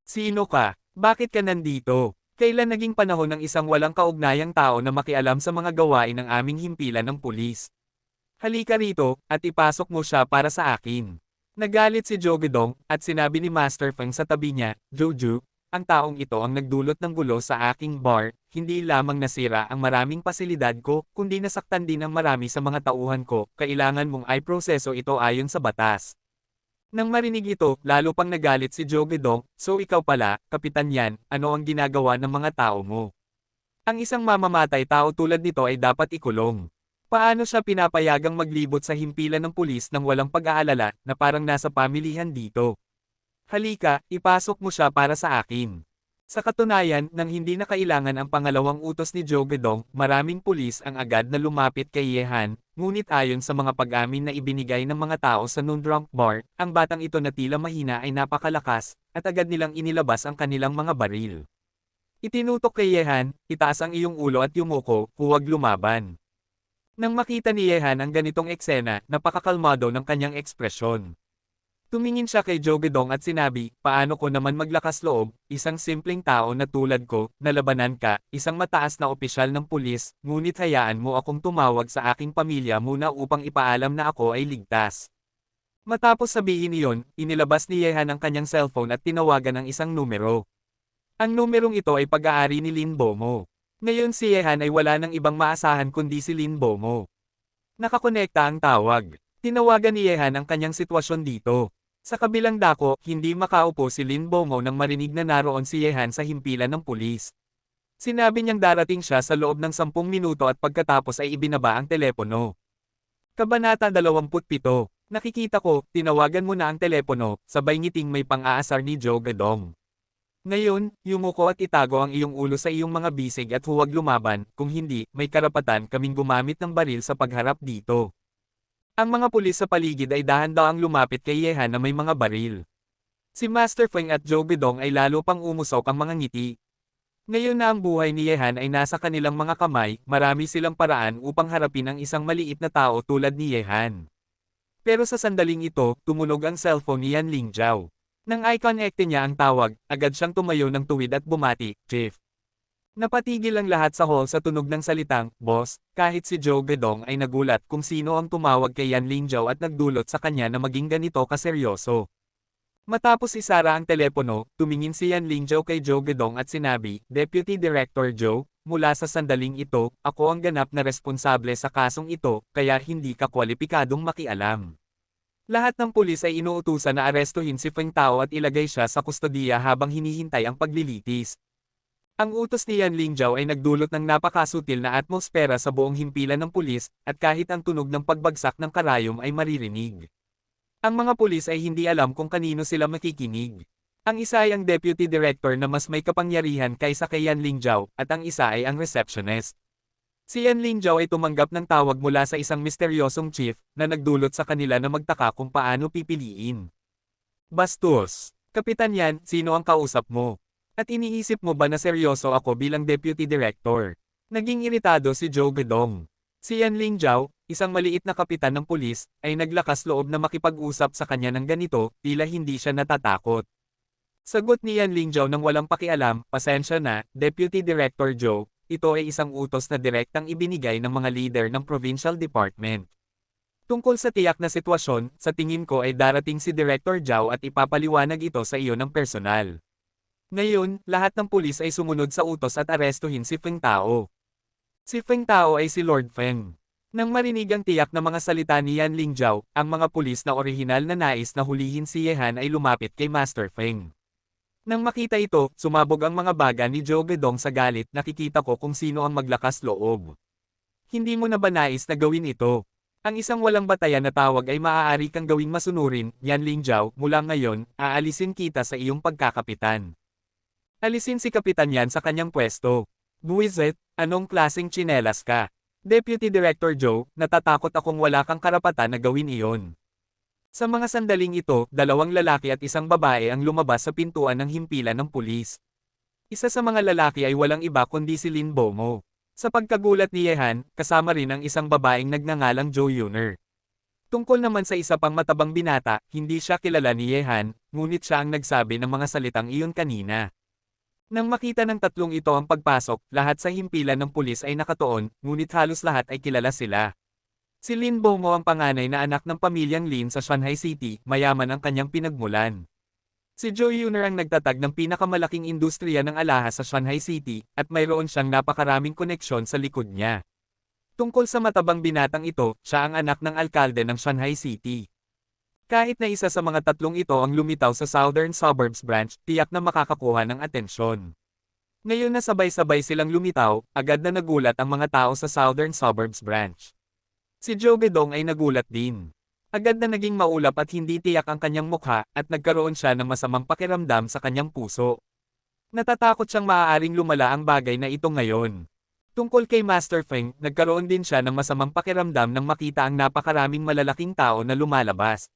Sino ka? Bakit ka nandito? Kailan naging panahon ng isang walang kaugnayang tao na makialam sa mga gawain ng aming himpilan ng pulis? Halika rito, at ipasok mo siya para sa akin. Nagalit si Joe Gedong, at sinabi ni Master Feng sa tabi niya, Jojo, ang taong ito ang nagdulot ng gulo sa aking bar, hindi lamang nasira ang maraming pasilidad ko, kundi nasaktan din ang marami sa mga tauhan ko, kailangan mong i-proseso ito ayon sa batas. Nang marinig ito, lalo pang nagalit si Joe Gedong, so ikaw pala, kapitan yan, ano ang ginagawa ng mga tao mo? Ang isang mamamatay tao tulad nito ay dapat ikulong. Paano siya pinapayagang maglibot sa himpilan ng pulis nang walang pag-aalala na parang nasa pamilihan dito? Halika, ipasok mo siya para sa akin. Sa katunayan, nang hindi na kailangan ang pangalawang utos ni Joe Gedong, maraming pulis ang agad na lumapit kay Yehan, ngunit ayon sa mga pag-amin na ibinigay ng mga tao sa noon drunk bar, ang batang ito na tila mahina ay napakalakas, at agad nilang inilabas ang kanilang mga baril. Itinutok kay Yehan, itaas ang iyong ulo at yumuko, huwag lumaban. Nang makita ni Yehan ang ganitong eksena, napakakalmado ng kanyang ekspresyon. Tumingin siya kay Joe Gedong at sinabi, paano ko naman maglakas loob, isang simpleng tao na tulad ko, nalabanan ka, isang mataas na opisyal ng pulis, ngunit hayaan mo akong tumawag sa aking pamilya muna upang ipaalam na ako ay ligtas. Matapos sabihin iyon, inilabas ni Yehan ang kanyang cellphone at tinawagan ang isang numero. Ang numerong ito ay pag-aari ni Lin Bomo. Ngayon si Yehan ay wala ng ibang maasahan kundi si Lin Bomo. Nakakonekta ang tawag. Tinawagan ni Yehan ang kanyang sitwasyon dito. Sa kabilang dako, hindi makaupo si Lin Bomo nang marinig na naroon si Yehan sa himpilan ng pulis. Sinabi niyang darating siya sa loob ng 10 minuto at pagkatapos ay ibinaba ang telepono. Kabanata 27. Nakikita ko, tinawagan mo na ang telepono, sabay ngiting may pang-aasar ni Joe Gedong. Ngayon, yumuko at itago ang iyong ulo sa iyong mga bisig at huwag lumaban, kung hindi, may karapatan kaming gumamit ng baril sa pagharap dito. Ang mga pulis sa paligid ay dahan-daang lumapit kay Yehan na may mga baril. Si Master Feng at Joe Gedong ay lalo pang umusok ang mga ngiti. Ngayon na ang buhay ni Yehan ay nasa kanilang mga kamay, marami silang paraan upang harapin ang isang maliit na tao tulad ni Yehan. Pero sa sandaling ito, tumunog ang cellphone ni Yan Lingjiao. Nang i-connecte niya ang tawag, agad siyang tumayo ng tuwid at bumati, Chief. Napatigil ang lahat sa hall sa tunog ng salitang, Boss, kahit si Joe Gedong ay nagulat kung sino ang tumawag kay Yan Lingjiao at nagdulot sa kanya na maging ganito kaseryoso. Matapos isara ang telepono, tumingin si Yan Lingjiao kay Joe Gedong at sinabi, Deputy Director Joe, mula sa sandaling ito, ako ang ganap na responsable sa kasong ito, kaya hindi ka kwalipikadong makialam. Lahat ng pulis ay inuutusan na arestuhin si Feng Tao at ilagay siya sa kustodiya habang hinihintay ang paglilitis. Ang utos ni Yan Lingjiao ay nagdulot ng napakasutil na atmosfera sa buong himpilan ng pulis, at kahit ang tunog ng pagbagsak ng karayom ay maririnig. Ang mga pulis ay hindi alam kung kanino sila makikinig. Ang isa ay ang deputy director na mas may kapangyarihan kaysa kay Yan Lingjiao, at ang isa ay ang receptionist. Si Yan Lingjiao ay tumanggap ng tawag mula sa isang misteryosong chief, na nagdulot sa kanila na magtaka kung paano pipiliin. Bastos. Kapitan Yan, sino ang kausap mo? At iniisip mo ba na seryoso ako bilang deputy director? Naging iritado si Joe Gedong. Si Yan Lingjiao, isang maliit na kapitan ng pulis, ay naglakas loob na makipag-usap sa kanya ng ganito, tila hindi siya natatakot. Sagot ni Yan Lingjiao nang walang pakialam, pasensya na, Deputy Director Joe, ito ay isang utos na direktang ibinigay ng mga leader ng Provincial Department. Tungkol sa tiyak na sitwasyon, sa tingin ko ay darating si Director Zhao at ipapaliwanag ito sa iyo ng personal. Ngayon, lahat ng pulis ay sumunod sa utos at arestuhin si Feng Tao. Si Feng Tao ay si Lord Feng. Nang marinig ang tiyak na mga salita ni Yan Lingjiao, ang mga pulis na orihinal na nais na hulihin si Ye Han ay lumapit kay Master Feng. Nang makita ito, sumabog ang mga baga ni Joe Gedong sa galit, nakikita ko kung sino ang maglakas loob. Hindi mo na ba nais na gawin ito? Ang isang walang batayan na tawag ay maaari kang gawing masunurin, Yan Lingjiao, mula ngayon, aalisin kita sa iyong pagkakapitan. Alisin si Kapitan Yan sa kanyang pwesto. Buwisit, anong klaseng tsinelas ka? Deputy Director Joe, natatakot akong wala kang karapatan na gawin iyon. Sa mga sandaling ito, dalawang lalaki at isang babae ang lumabas sa pintuan ng himpilan ng pulis. Isa sa mga lalaki ay walang iba kundi si Lin Bomo. Sa pagkagulat ni Ye Han, kasama rin ang isang babaeng nagngangalang Jo Yuner. Tungkol naman sa isa pang matabang binata, hindi siya kilala ni Ye Han, ngunit siya ang nagsabi ng mga salitang iyon kanina. Nang makita ng tatlong ito ang pagpasok, lahat sa himpilan ng pulis ay nakatuon, ngunit halos lahat ay kilala sila. Si Lin Bomo ang panganay na anak ng pamilyang Lin sa Shanghai City, mayaman ang kanyang pinagmulan. Si Jo Yuner ang nagtatag ng pinakamalaking industriya ng alahas sa Shanghai City, at mayroon siyang napakaraming koneksyon sa likod niya. Tungkol sa matabang binatang ito, siya ang anak ng alkalde ng Shanghai City. Kahit na isa sa mga tatlong ito ang lumitaw sa Southern Suburbs Branch, tiyak na makakakuha ng atensyon. Ngayon na sabay-sabay silang lumitaw, agad na nagulat ang mga tao sa Southern Suburbs Branch. Si Joe Gedong ay nagulat din. Agad na naging maulap at hindi tiyak ang kanyang mukha, at nagkaroon siya ng masamang pakiramdam sa kanyang puso. Natatakot siyang maaaring lumala ang bagay na ito ngayon. Tungkol kay Master Feng, nagkaroon din siya ng masamang pakiramdam nang makita ang napakaraming malalaking tao na lumalabas.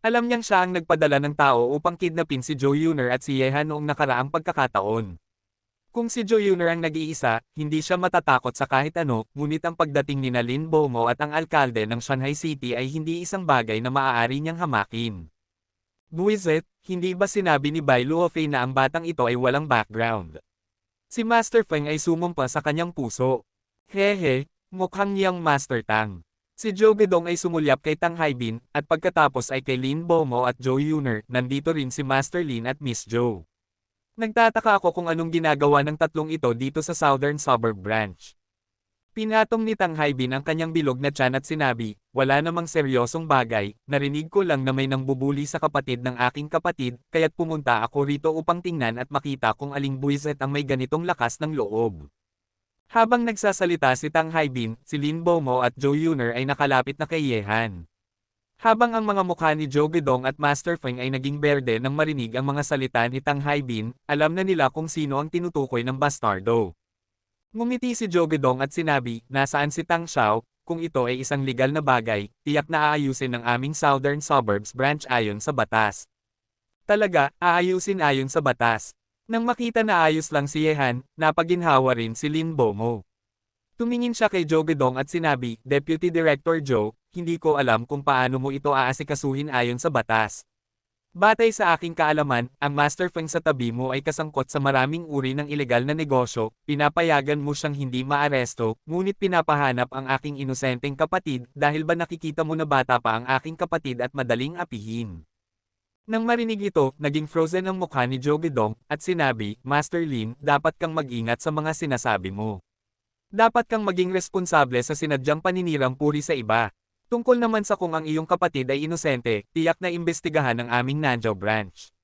Alam niyang siya ang nagpadala ng tao upang kidnapin si Jo Yuner at si Ye Han noong nakaraang pagkakataon. Kung si Jo Yuner ang nag-iisa, hindi siya matatakot sa kahit ano, ngunit ang pagdating ni Lin Bomo at ang alkalde ng Shanghai City ay hindi isang bagay na maaari niyang hamakin. Buwisit, hindi ba sinabi ni Bai Luofei na ang batang ito ay walang background? Si Master Feng ay sumumpa sa kanyang puso. Hehe, mukhang niyang Master Tang. Si Joe Gedong ay sumulyap kay Tang Haibin, at pagkatapos ay kay Lin Bomo at Jo Yuner, nandito rin si Master Lin at Miss Joe. Nagtataka ako kung anong ginagawa ng tatlong ito dito sa Southern Suburb Branch. Pinatong ni Tang Haibin ang kanyang bilog na tiyan at sinabi, wala namang seryosong bagay, narinig ko lang na may nangbubuli sa kapatid ng aking kapatid, kaya't pumunta ako rito upang tingnan at makita kung aling buwiset ang may ganitong lakas ng loob. Habang nagsasalita si Tang Haibin, si Lin Bomo at Jo Yuner ay nakalapit na kay Ye Han. Habang ang mga mukha ni Joe Gedong at Master Feng ay naging berde nang marinig ang mga salita ni Tang Haibin, alam na nila kung sino ang tinutukoy ng bastardo. Ngumiti si Joe Gedong at sinabi, nasaan si Tang Xiao, kung ito ay isang legal na bagay, tiyak na aayusin ng aming Southern Suburbs Branch ayon sa batas. Talaga, aayusin ayon sa batas. Nang makita na ayos lang si Ye Han, napaginhawa rin si Lin Bomo. Tumingin siya kay Joe Gedong at sinabi, Deputy Director Joe, hindi ko alam kung paano mo ito aasikasuhin ayon sa batas. Batay sa aking kaalaman, ang Master Feng sa tabi mo ay kasangkot sa maraming uri ng ilegal na negosyo, pinapayagan mo siyang hindi maaresto, ngunit pinapahanap ang aking inosenteng kapatid dahil ba nakikita mo na bata pa ang aking kapatid at madaling apihin. Nang marinig ito, naging frozen ang mukha ni Joe Gedong, at sinabi, Master Lin, dapat kang mag-ingat sa mga sinasabi mo. Dapat kang maging responsable sa sinadyang paninirang puri sa iba. Tungkol naman sa kung ang iyong kapatid ay inosente, tiyak na imbestigahan ng aming Nanzhou branch.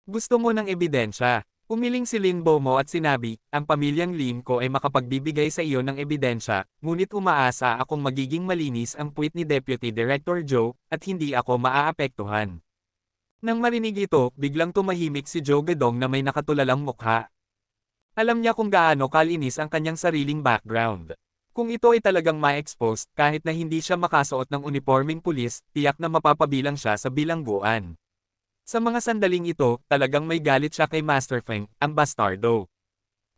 Gusto mo ng ebidensya? Umiling si Lin Bomo at sinabi, ang pamilyang Lin ko ay makapagbibigay sa iyo ng ebidensya, ngunit umaasa akong magiging malinis ang puwit ni Deputy Director Joe, at hindi ako maaapektuhan. Nang marinig ito, biglang tumahimik si Joe Gedong na may nakatulalang mukha. Alam niya kung gaano kalinis ang kanyang sariling background. Kung ito ay talagang ma-expose, kahit na hindi siya makasuot ng uniforming pulis, tiyak na mapapabilang siya sa bilangguan. Sa mga sandaling ito, talagang may galit siya kay Master Feng, ang bastardo.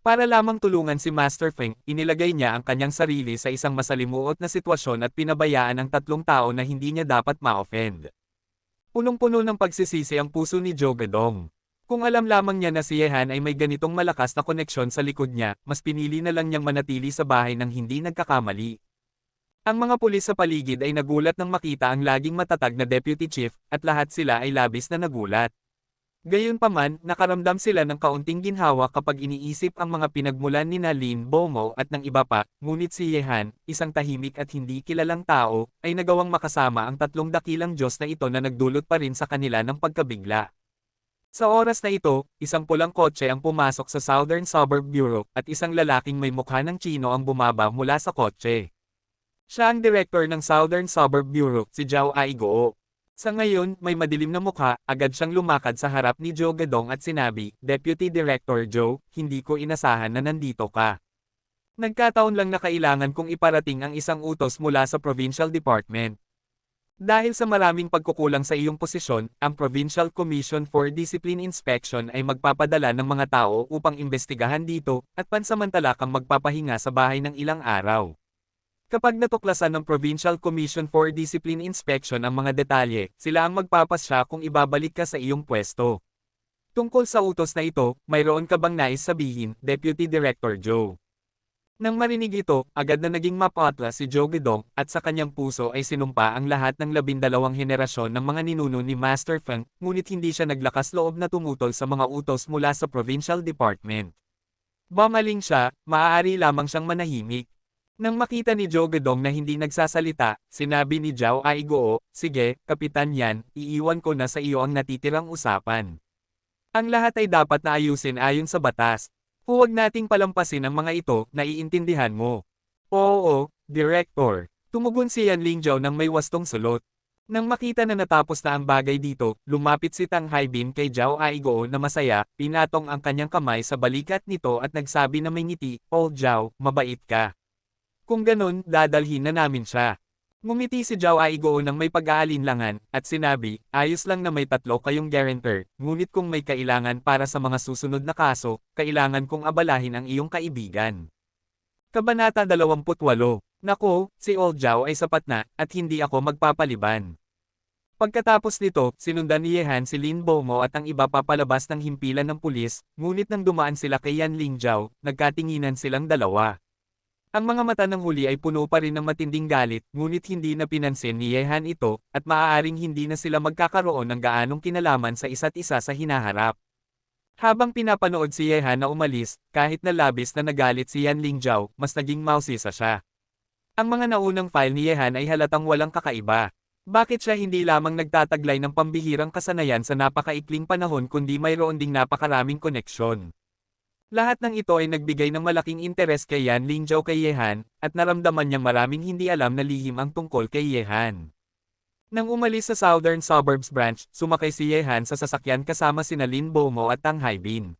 Para lamang tulungan si Master Feng, inilagay niya ang kanyang sarili sa isang masalimuot na sitwasyon at pinabayaan ang tatlong tao na hindi niya dapat ma-offend. Punong-puno ng pagsisisi ang puso ni Joe Gedong. Kung alam lamang niya na si Yehan ay may ganitong malakas na koneksyon sa likod niya, mas pinili na lang niyang manatili sa bahay nang hindi nagkakamali. Ang mga pulis sa paligid ay nagulat nang makita ang laging matatag na deputy chief, at lahat sila ay labis na nagulat. Gayunpaman, nakaramdam sila ng kaunting ginhawa kapag iniisip ang mga pinagmulan ni Lin Bomo at ng iba pa, ngunit si Yehan, isang tahimik at hindi kilalang tao, ay nagawang makasama ang tatlong dakilang Diyos na ito na nagdulot pa rin sa kanila ng pagkabigla. Sa oras na ito, isang pulang kotse ang pumasok sa Southern Suburb Bureau at isang lalaking may mukha ng Chino ang bumaba mula sa kotse. Siya ang director ng Southern Suburb Bureau, si Zhao Aigoo. Sa ngayon, may madilim na mukha, agad siyang lumakad sa harap ni Joe Gedong at sinabi, Deputy Director Joe, hindi ko inasahan na nandito ka. Nagkataon lang na kailangan kong iparating ang isang utos mula sa Provincial Department. Dahil sa maraming pagkukulang sa iyong posisyon, ang Provincial Commission for Discipline Inspection ay magpapadala ng mga tao upang imbestigahan dito, at pansamantala kang magpapahinga sa bahay ng ilang araw. Kapag natuklasan ng Provincial Commission for Discipline Inspection ang mga detalye, sila ang magpapasya kung ibabalik ka sa iyong pwesto. Tungkol sa utos na ito, mayroon ka bang nais sabihin, Deputy Director Joe? Nang marinig ito, agad na naging mapatla si Joe Gedong, at sa kanyang puso ay sinumpa ang lahat ng 12 henerasyon ng mga ninuno ni Master Feng, ngunit hindi siya naglakas loob na tumutol sa mga utos mula sa Provincial Department. Bumaling siya, maaari lamang siyang manahimik. Nang makita ni Joe Gedong na hindi nagsasalita, sinabi ni Zhao Aigoo, sige, Kapitan Yan, iiwan ko na sa iyo ang natitirang usapan. Ang lahat ay dapat na ayusin ayon sa batas. Huwag nating palampasin ang mga ito, naiintindihan mo. Oo, Director. Tumugon si Yan Lingzhou nang may wastong sulot. Nang makita na natapos na ang bagay dito, lumapit si Tang Haibin kay Zhao Aigoo na masaya, pinatong ang kanyang kamay sa balikat nito at nagsabi na may ngiti, Old Zhao, mabait ka. Kung ganun, dadalhin na namin siya. Ngumiti si Zhao Aigoo nang may pag-aalinlangan, at sinabi, ayos lang na may tatlo kayong guarantor, ngunit kung may kailangan para sa mga susunod na kaso, kailangan kong abalahin ang iyong kaibigan. Kabanata 28. Nako, si Old Zhao ay sapat na, at hindi ako magpapaliban. Pagkatapos nito, sinundan ni Yehan si Lin Bomo at ang iba papalabas ng himpilan ng pulis, ngunit nang dumaan sila kay Yan Lingzhou, nagkatinginan silang dalawa. Ang mga mata ng huli ay puno pa rin ng matinding galit, ngunit hindi na pinansin ni Yehan ito, at maaaring hindi na sila magkakaroon ng gaanong kinalaman sa isa't isa sa hinaharap. Habang pinapanood si Yehan na umalis, kahit na labis na nagalit si Yan Lingzhou, mas naging mausisa siya. Ang mga naunang file ni Yehan ay halatang walang kakaiba. Bakit siya hindi lamang nagtataglay ng pambihirang kasanayan sa napakaikling panahon kundi mayroon ding napakaraming koneksyon? Lahat ng ito ay nagbigay ng malaking interes kay Yan Lingzhou kay Yehan, at naramdaman niyang maraming hindi alam na lihim ang tungkol kay Yehan. Nang umalis sa Southern Suburbs branch, sumakay si Yehan sa sasakyan kasama sina Lin Bomo at Tang Haibin.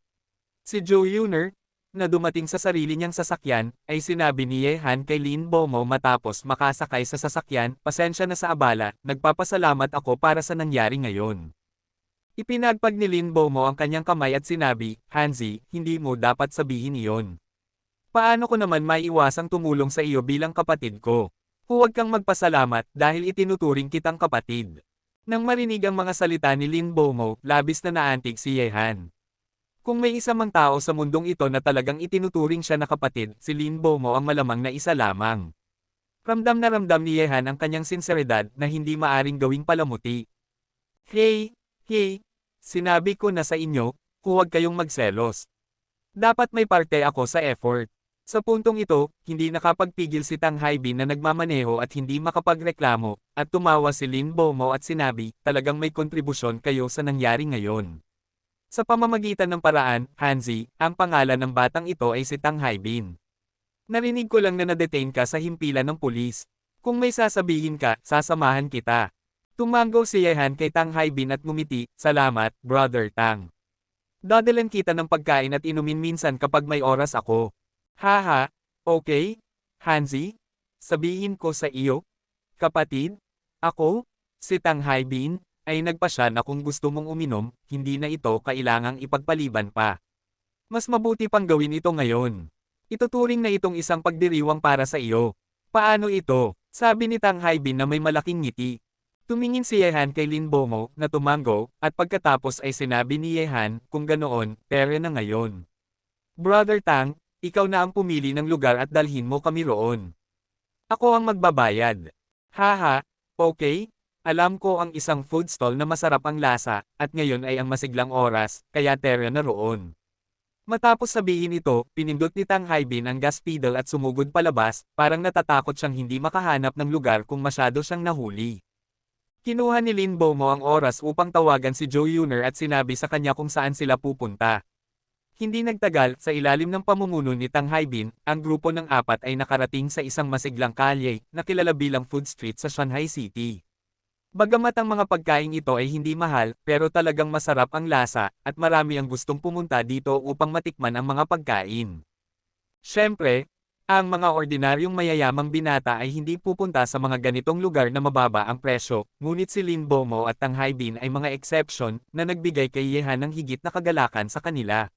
Si Zhou Yuner, na dumating sa sarili niyang sasakyan, ay sinabi ni Yehan kay Lin Bomo matapos makasakay sa sasakyan, pasensya na sa abala, nagpapasalamat ako para sa nangyari ngayon. Ipinagpag ni Lin Bomo ang kanyang kamay at sinabi, Hanzi, hindi mo dapat sabihin iyon. Paano ko naman maiiwasang tumulong sa iyo bilang kapatid ko? Huwag kang magpasalamat dahil itinuturing kitang kapatid. Nang marinig ang mga salita ni Lin Bomo, labis na naantig si Yehan. Kung may isa mang tao sa mundong ito na talagang itinuturing siya na kapatid, si Lin Bomo ang malamang na isa lamang. Ramdam na ramdam ni Yehan ang kanyang sinseridad na hindi maaring gawing palamuti. Hey! Sinabi ko na sa inyo, huwag kayong magselos. Dapat may parte ako sa effort. Sa puntong ito, hindi nakapagpigil si Tang Haibin na nagmamaneho at hindi makapagreklamo, at tumawa si Lin Bomo at sinabi, talagang may kontribusyon kayo sa nangyari ngayon. Sa pamamagitan ng paraan, Hanzi, ang pangalan ng batang ito ay si Tang Haibin. Narinig ko lang na na-detain ka sa himpilan ng pulis. Kung may sasabihin ka, sasamahan kita. Tumango si Yehan kay Tang Haibin at ngumiti, salamat, Brother Tang. Dadalan kita ng pagkain at inumin minsan kapag may oras ako. Haha, okay, Hanzi? Sabihin ko sa iyo, kapatid, ako, si Tang Haibin, ay nagpasya na kung gusto mong uminom, hindi na ito kailangang ipagpaliban pa. Mas mabuti pang gawin ito ngayon. Ituturing na itong isang pagdiriwang para sa iyo. Paano ito? Sabi ni Tang Haibin na may malaking ngiti. Tumingin si Yehan kay Lin Bomo na tumango, at pagkatapos ay sinabi ni Yehan, kung ganoon, pere na ngayon. Brother Tang, ikaw na ang pumili ng lugar at dalhin mo kami roon. Ako ang magbabayad. Haha, okay, alam ko ang isang food stall na masarap ang lasa, at ngayon ay ang masiglang oras, kaya tere na roon. Matapos sabihin ito, pinindot ni Tang Haibin ang gas pedal at sumugod palabas, parang natatakot siyang hindi makahanap ng lugar kung masyado siyang nahuli. Kinuha ni Lin Bomo ang oras upang tawagan si Zhou Yuner at sinabi sa kanya kung saan sila pupunta. Hindi nagtagal, sa ilalim ng pamumuno ni Tang Haibin, ang grupo ng apat ay nakarating sa isang masiglang kalye, na kilala bilang Food Street sa Shanghai City. Bagamat ang mga pagkain ito ay hindi mahal, pero talagang masarap ang lasa, at marami ang gustong pumunta dito upang matikman ang mga pagkain. Siyempre, ang mga ordinaryong mayayamang binata ay hindi pupunta sa mga ganitong lugar na mababa ang presyo, ngunit si Lin Bomo at Tang Haibin ay mga exception na nagbigay kay Yehan ng higit na kagalakan sa kanila.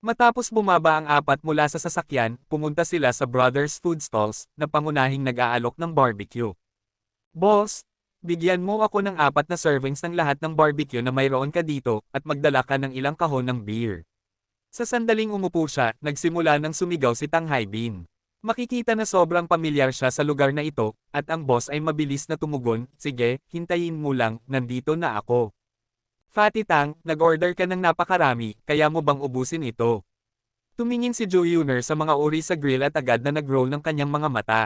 Matapos bumaba ang apat mula sa sasakyan, pumunta sila sa Brothers Food Stalls, na pangunahing nag-aalok ng barbecue. Boss, bigyan mo ako ng 4 na servings ng lahat ng barbecue na mayroon ka dito, at magdala ka ng ilang kahon ng beer. Sa sandaling umupo siya, nagsimula ng sumigaw si Tang Haibin. Makikita na sobrang pamilyar siya sa lugar na ito, at ang boss ay mabilis na tumugon, sige, hintayin mo lang, nandito na ako. Fatty Tang, nag-order ka ng napakarami, kaya mo bang ubusin ito? Tumingin si Zhou Yuner sa mga uri sa grill at agad na nag-roll ng kanyang mga mata.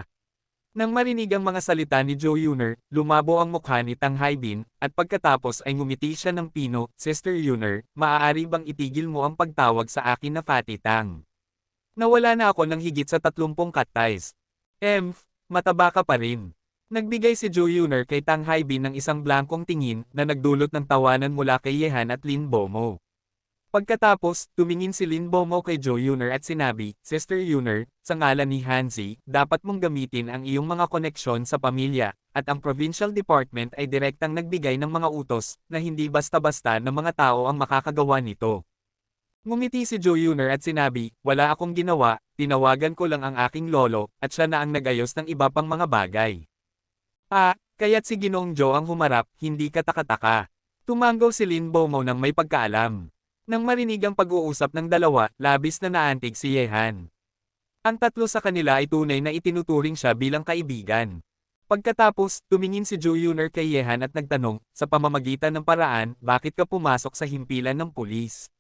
Nang marinig ang mga salita ni Zhou Yuner, lumabo ang mukha ni Tang Haibin, at pagkatapos ay ngumiti siya ng pino, Sister Yuner, maaari bang itigil mo ang pagtawag sa akin na Fatty Tang? Nawala na ako ng higit sa 30 kattais. Mataba ka pa rin. Nagbigay si Zhou Yuner kay Tang Haibin ng isang blankong tingin na nagdulot ng tawanan mula kay Yehan at Lin Bomo. Pagkatapos, tumingin si Lin Bomo kay Zhou Yuner at sinabi, Sister Yuner, sa ngalan ni Hanzi, dapat mong gamitin ang iyong mga koneksyon sa pamilya, at ang Provincial Department ay direktang nagbigay ng mga utos, na hindi basta-basta ng mga tao ang makakagawa nito. Ngumiti si Zhou Yuner at sinabi, wala akong ginawa, tinawagan ko lang ang aking lolo, at siya na ang nagayos ng iba pang mga bagay. Kaya't si Ginoong Zhou ang humarap, hindi ka taka-taka. Tumango si Lin Bomo nang may pagkaalam. Nang marinig ang pag-uusap ng dalawa, labis na naantig si Yehan. Ang tatlo sa kanila ay tunay na itinuturing siya bilang kaibigan. Pagkatapos, tumingin si Zhou Yuner kay Yehan at nagtanong, sa pamamagitan ng paraan, bakit ka pumasok sa himpilan ng pulis?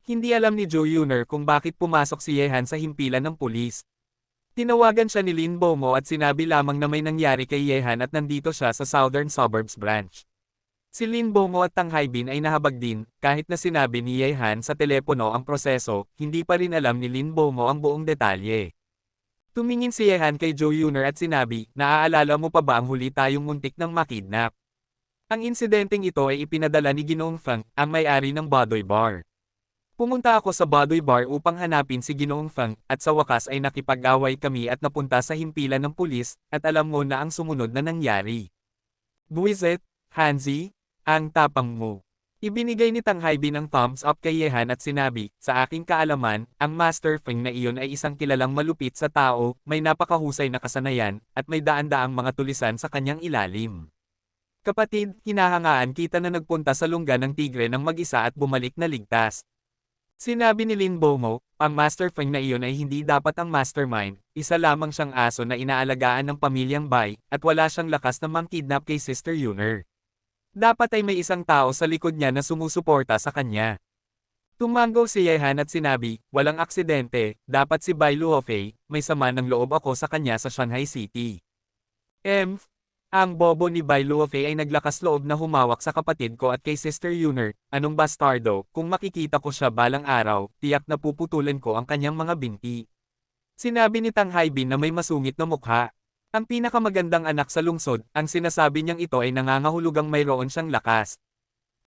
Hindi alam ni Zhou Yuner kung bakit pumasok si Yehan sa himpilan ng pulis. Tinawagan siya ni Lin Bomo at sinabi lamang na may nangyari kay Yehan at nandito siya sa Southern Suburbs Branch. Si Lin Bomo at Tang Haibin ay nahabag din, kahit na sinabi ni Yehan sa telepono ang proseso, hindi pa rin alam ni Lin Bomo ang buong detalye. Tumingin si Yehan kay Zhou Yuner at sinabi, naaalala mo pa ba ang huli tayong muntik ng makidnap? Ang insidenteng ito ay ipinadala ni Ginoong Feng, ang may-ari ng Badoy Bar. Pumunta ako sa Badoy Bar upang hanapin si Ginoong Feng, at sa wakas ay nakipag-away kami at napunta sa himpilan ng pulis, at alam mo na ang sumunod na nangyari. Buwisit, Hanzi, ang tapang mo. Ibinigay ni Tang Haibin ang thumbs up kay Yehan at sinabi, sa aking kaalaman, ang Master Feng na iyon ay isang kilalang malupit sa tao, may napakahusay na kasanayan, at may daan-daang mga tulisan sa kanyang ilalim. Kapatid, hinahangaan kita na nagpunta sa lungga ng tigre ng mag-isa at bumalik na ligtas. Sinabi ni Lin Bomo, ang Master Feng na iyon ay hindi dapat ang mastermind, isa lamang siyang aso na inaalagaan ng pamilyang Bai, at wala siyang lakas na mang-kidnap kay Sister Yuner. Dapat ay may isang tao sa likod niya na sumusuporta sa kanya. Tumango si Yehan at sinabi, walang aksidente, dapat si Bai Luofei, may sama ng loob ako sa kanya sa Shanghai City. Ang bobo ni Bai Luofei ay naglakas loob na humawak sa kapatid ko at kay Sister Yuner, anong bastardo, kung makikita ko siya balang araw, tiyak na puputulan ko ang kanyang mga binti. Sinabi ni Tang Haibin na may masungit na mukha. Ang pinakamagandang anak sa lungsod, ang sinasabi niyang ito ay nangangahulugang mayroon siyang lakas.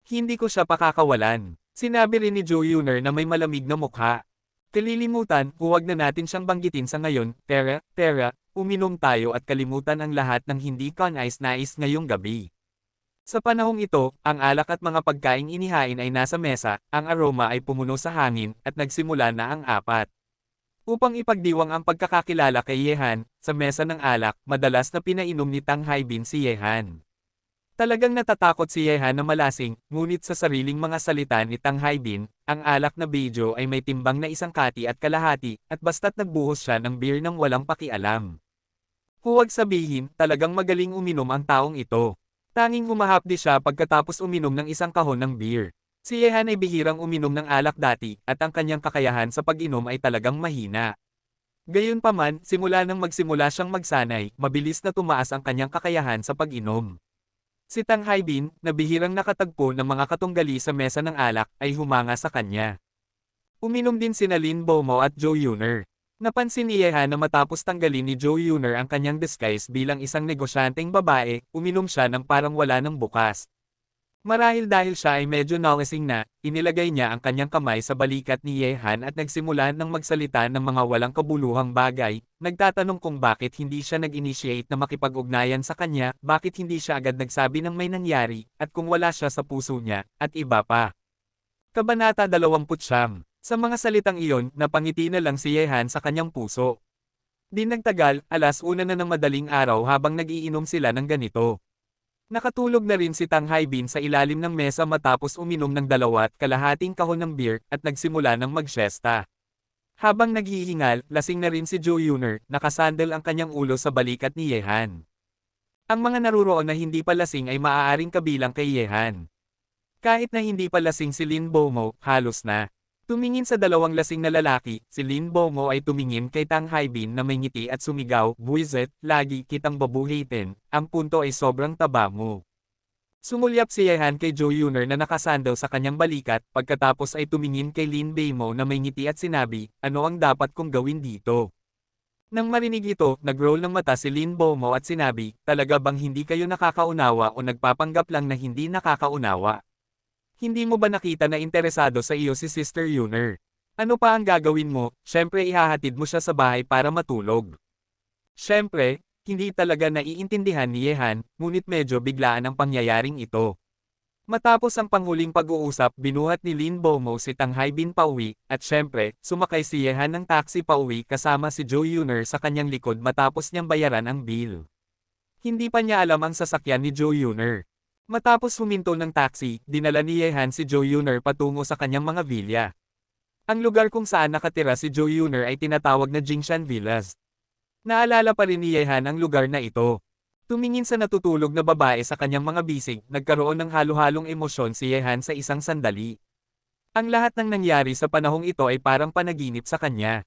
Hindi ko siya pakakawalan. Sinabi rin ni Joe Yuner na may malamig na mukha. Kalilimutan, huwag na natin siyang banggitin sa ngayon, Tara, uminom tayo at kalimutan ang lahat ng hindi ka nais-nais ngayong gabi. Sa panahong ito, ang alak at mga pagkaing inihain ay nasa mesa, ang aroma ay pumuno sa hangin, at nagsimula na ang apat. Upang ipagdiwang ang pagkakakilala kay Yehan, sa mesa ng alak, madalas na pinainom ni Tang Haibin si Yehan. Talagang natatakot si Yehan na malasing, ngunit sa sariling mga salita ni Tang Haibin, ang alak na beijo ay may timbang na 1 kati at kalahati, at basta't nagbuhos siya ng beer nang walang pakialam. Huwag sabihin, talagang magaling uminom ang taong ito. Tanging humahapdi siya pagkatapos uminom ng 1 kahon ng beer. Si Yehan ay bihirang uminom ng alak dati, at ang kanyang kakayahan sa pag-inom ay talagang mahina. Gayunpaman, simula nang magsimula siyang magsanay, mabilis na tumaas ang kanyang kakayahan sa pag-inom. Si Tang Haibin, na bihirang nakatagpo ng mga katunggali sa mesa ng alak, ay humanga sa kanya. Uminom din sina Lin Bomo at Joe Yuner. Napansin ni Yehan na matapos tanggalin ni Joe Yuner ang kanyang disguise bilang isang negosyanteng babae, uminom siya ng parang wala ng bukas. Marahil dahil siya ay medyo nalasing na, inilagay niya ang kanyang kamay sa balikat ni Yehan at nagsimula ng magsalita ng mga walang kabuluhang bagay, nagtatanong kung bakit hindi siya nag-initiate na makipag-ugnayan sa kanya, bakit hindi siya agad nagsabi ng may nangyari, at kung wala siya sa puso niya, at iba pa. Kabanata 29. Sa mga salitang iyon, napangiti na lang si Yehan sa kanyang puso. Di nagtagal, 1:00 na ng madaling araw habang nag-iinom sila ng ganito. Nakatulog na rin si Tang Haibin sa ilalim ng mesa matapos uminom ng 2 kalahating kahon ng beer, at nagsimula ng magsyesta. Habang naghihingal, lasing na rin si Joe Yuner, nakasandal ang kanyang ulo sa balikat ni Yehan. Ang mga naruroon na hindi pa lasing ay maaaring kabilang kay Yehan. Kahit na hindi pa lasing si Lin Bomo, halos na. Tumingin sa 2 lasing na lalaki, si Lin Bomo ay tumingin kay Tang Haibin na may ngiti at sumigaw, "Buisit, lagi kitang babuhitin, ang punto ay sobrang taba mo." Sumulyap si Yehan kay Joe Yuner na nakasandal sa kanyang balikat, pagkatapos ay tumingin kay Lin Bomo na may ngiti at sinabi, "Ano ang dapat kong gawin dito?" Nang marinig ito, nag-roll ng mata si Lin Bomo at sinabi, "Talaga bang hindi kayo nakakaunawa o nagpapanggap lang na hindi nakakaunawa? Hindi mo ba nakita na interesado sa iyo si Sister Yuner? Ano pa ang gagawin mo? Syempre ihahatid mo siya sa bahay para matulog." Syempre, hindi talaga naiintindihan ni Yehan, ngunit medyo biglaan ang pangyayaring ito. Matapos ang panghuling pag-uusap, binuhat ni Lin Bomo si Tang Haibin pauwi, at syempre, sumakay si Yehan ng taxi pauwi kasama si Joe Yuner sa kanyang likod matapos niyang bayaran ang bill. Hindi pa niya alam ang sasakyan ni Joe Yuner. Matapos huminto ng taxi, dinala ni Yehan si Joe Yuner patungo sa kanyang mga villa. Ang lugar kung saan nakatira si Joe Yuner ay tinatawag na Jingshan Villas. Naalala pa rin ni Yehan ang lugar na ito. Tumingin sa natutulog na babae sa kanyang mga bisig, nagkaroon ng halo-halong emosyon si Yehan sa isang sandali. Ang lahat ng nangyari sa panahong ito ay parang panaginip sa kanya.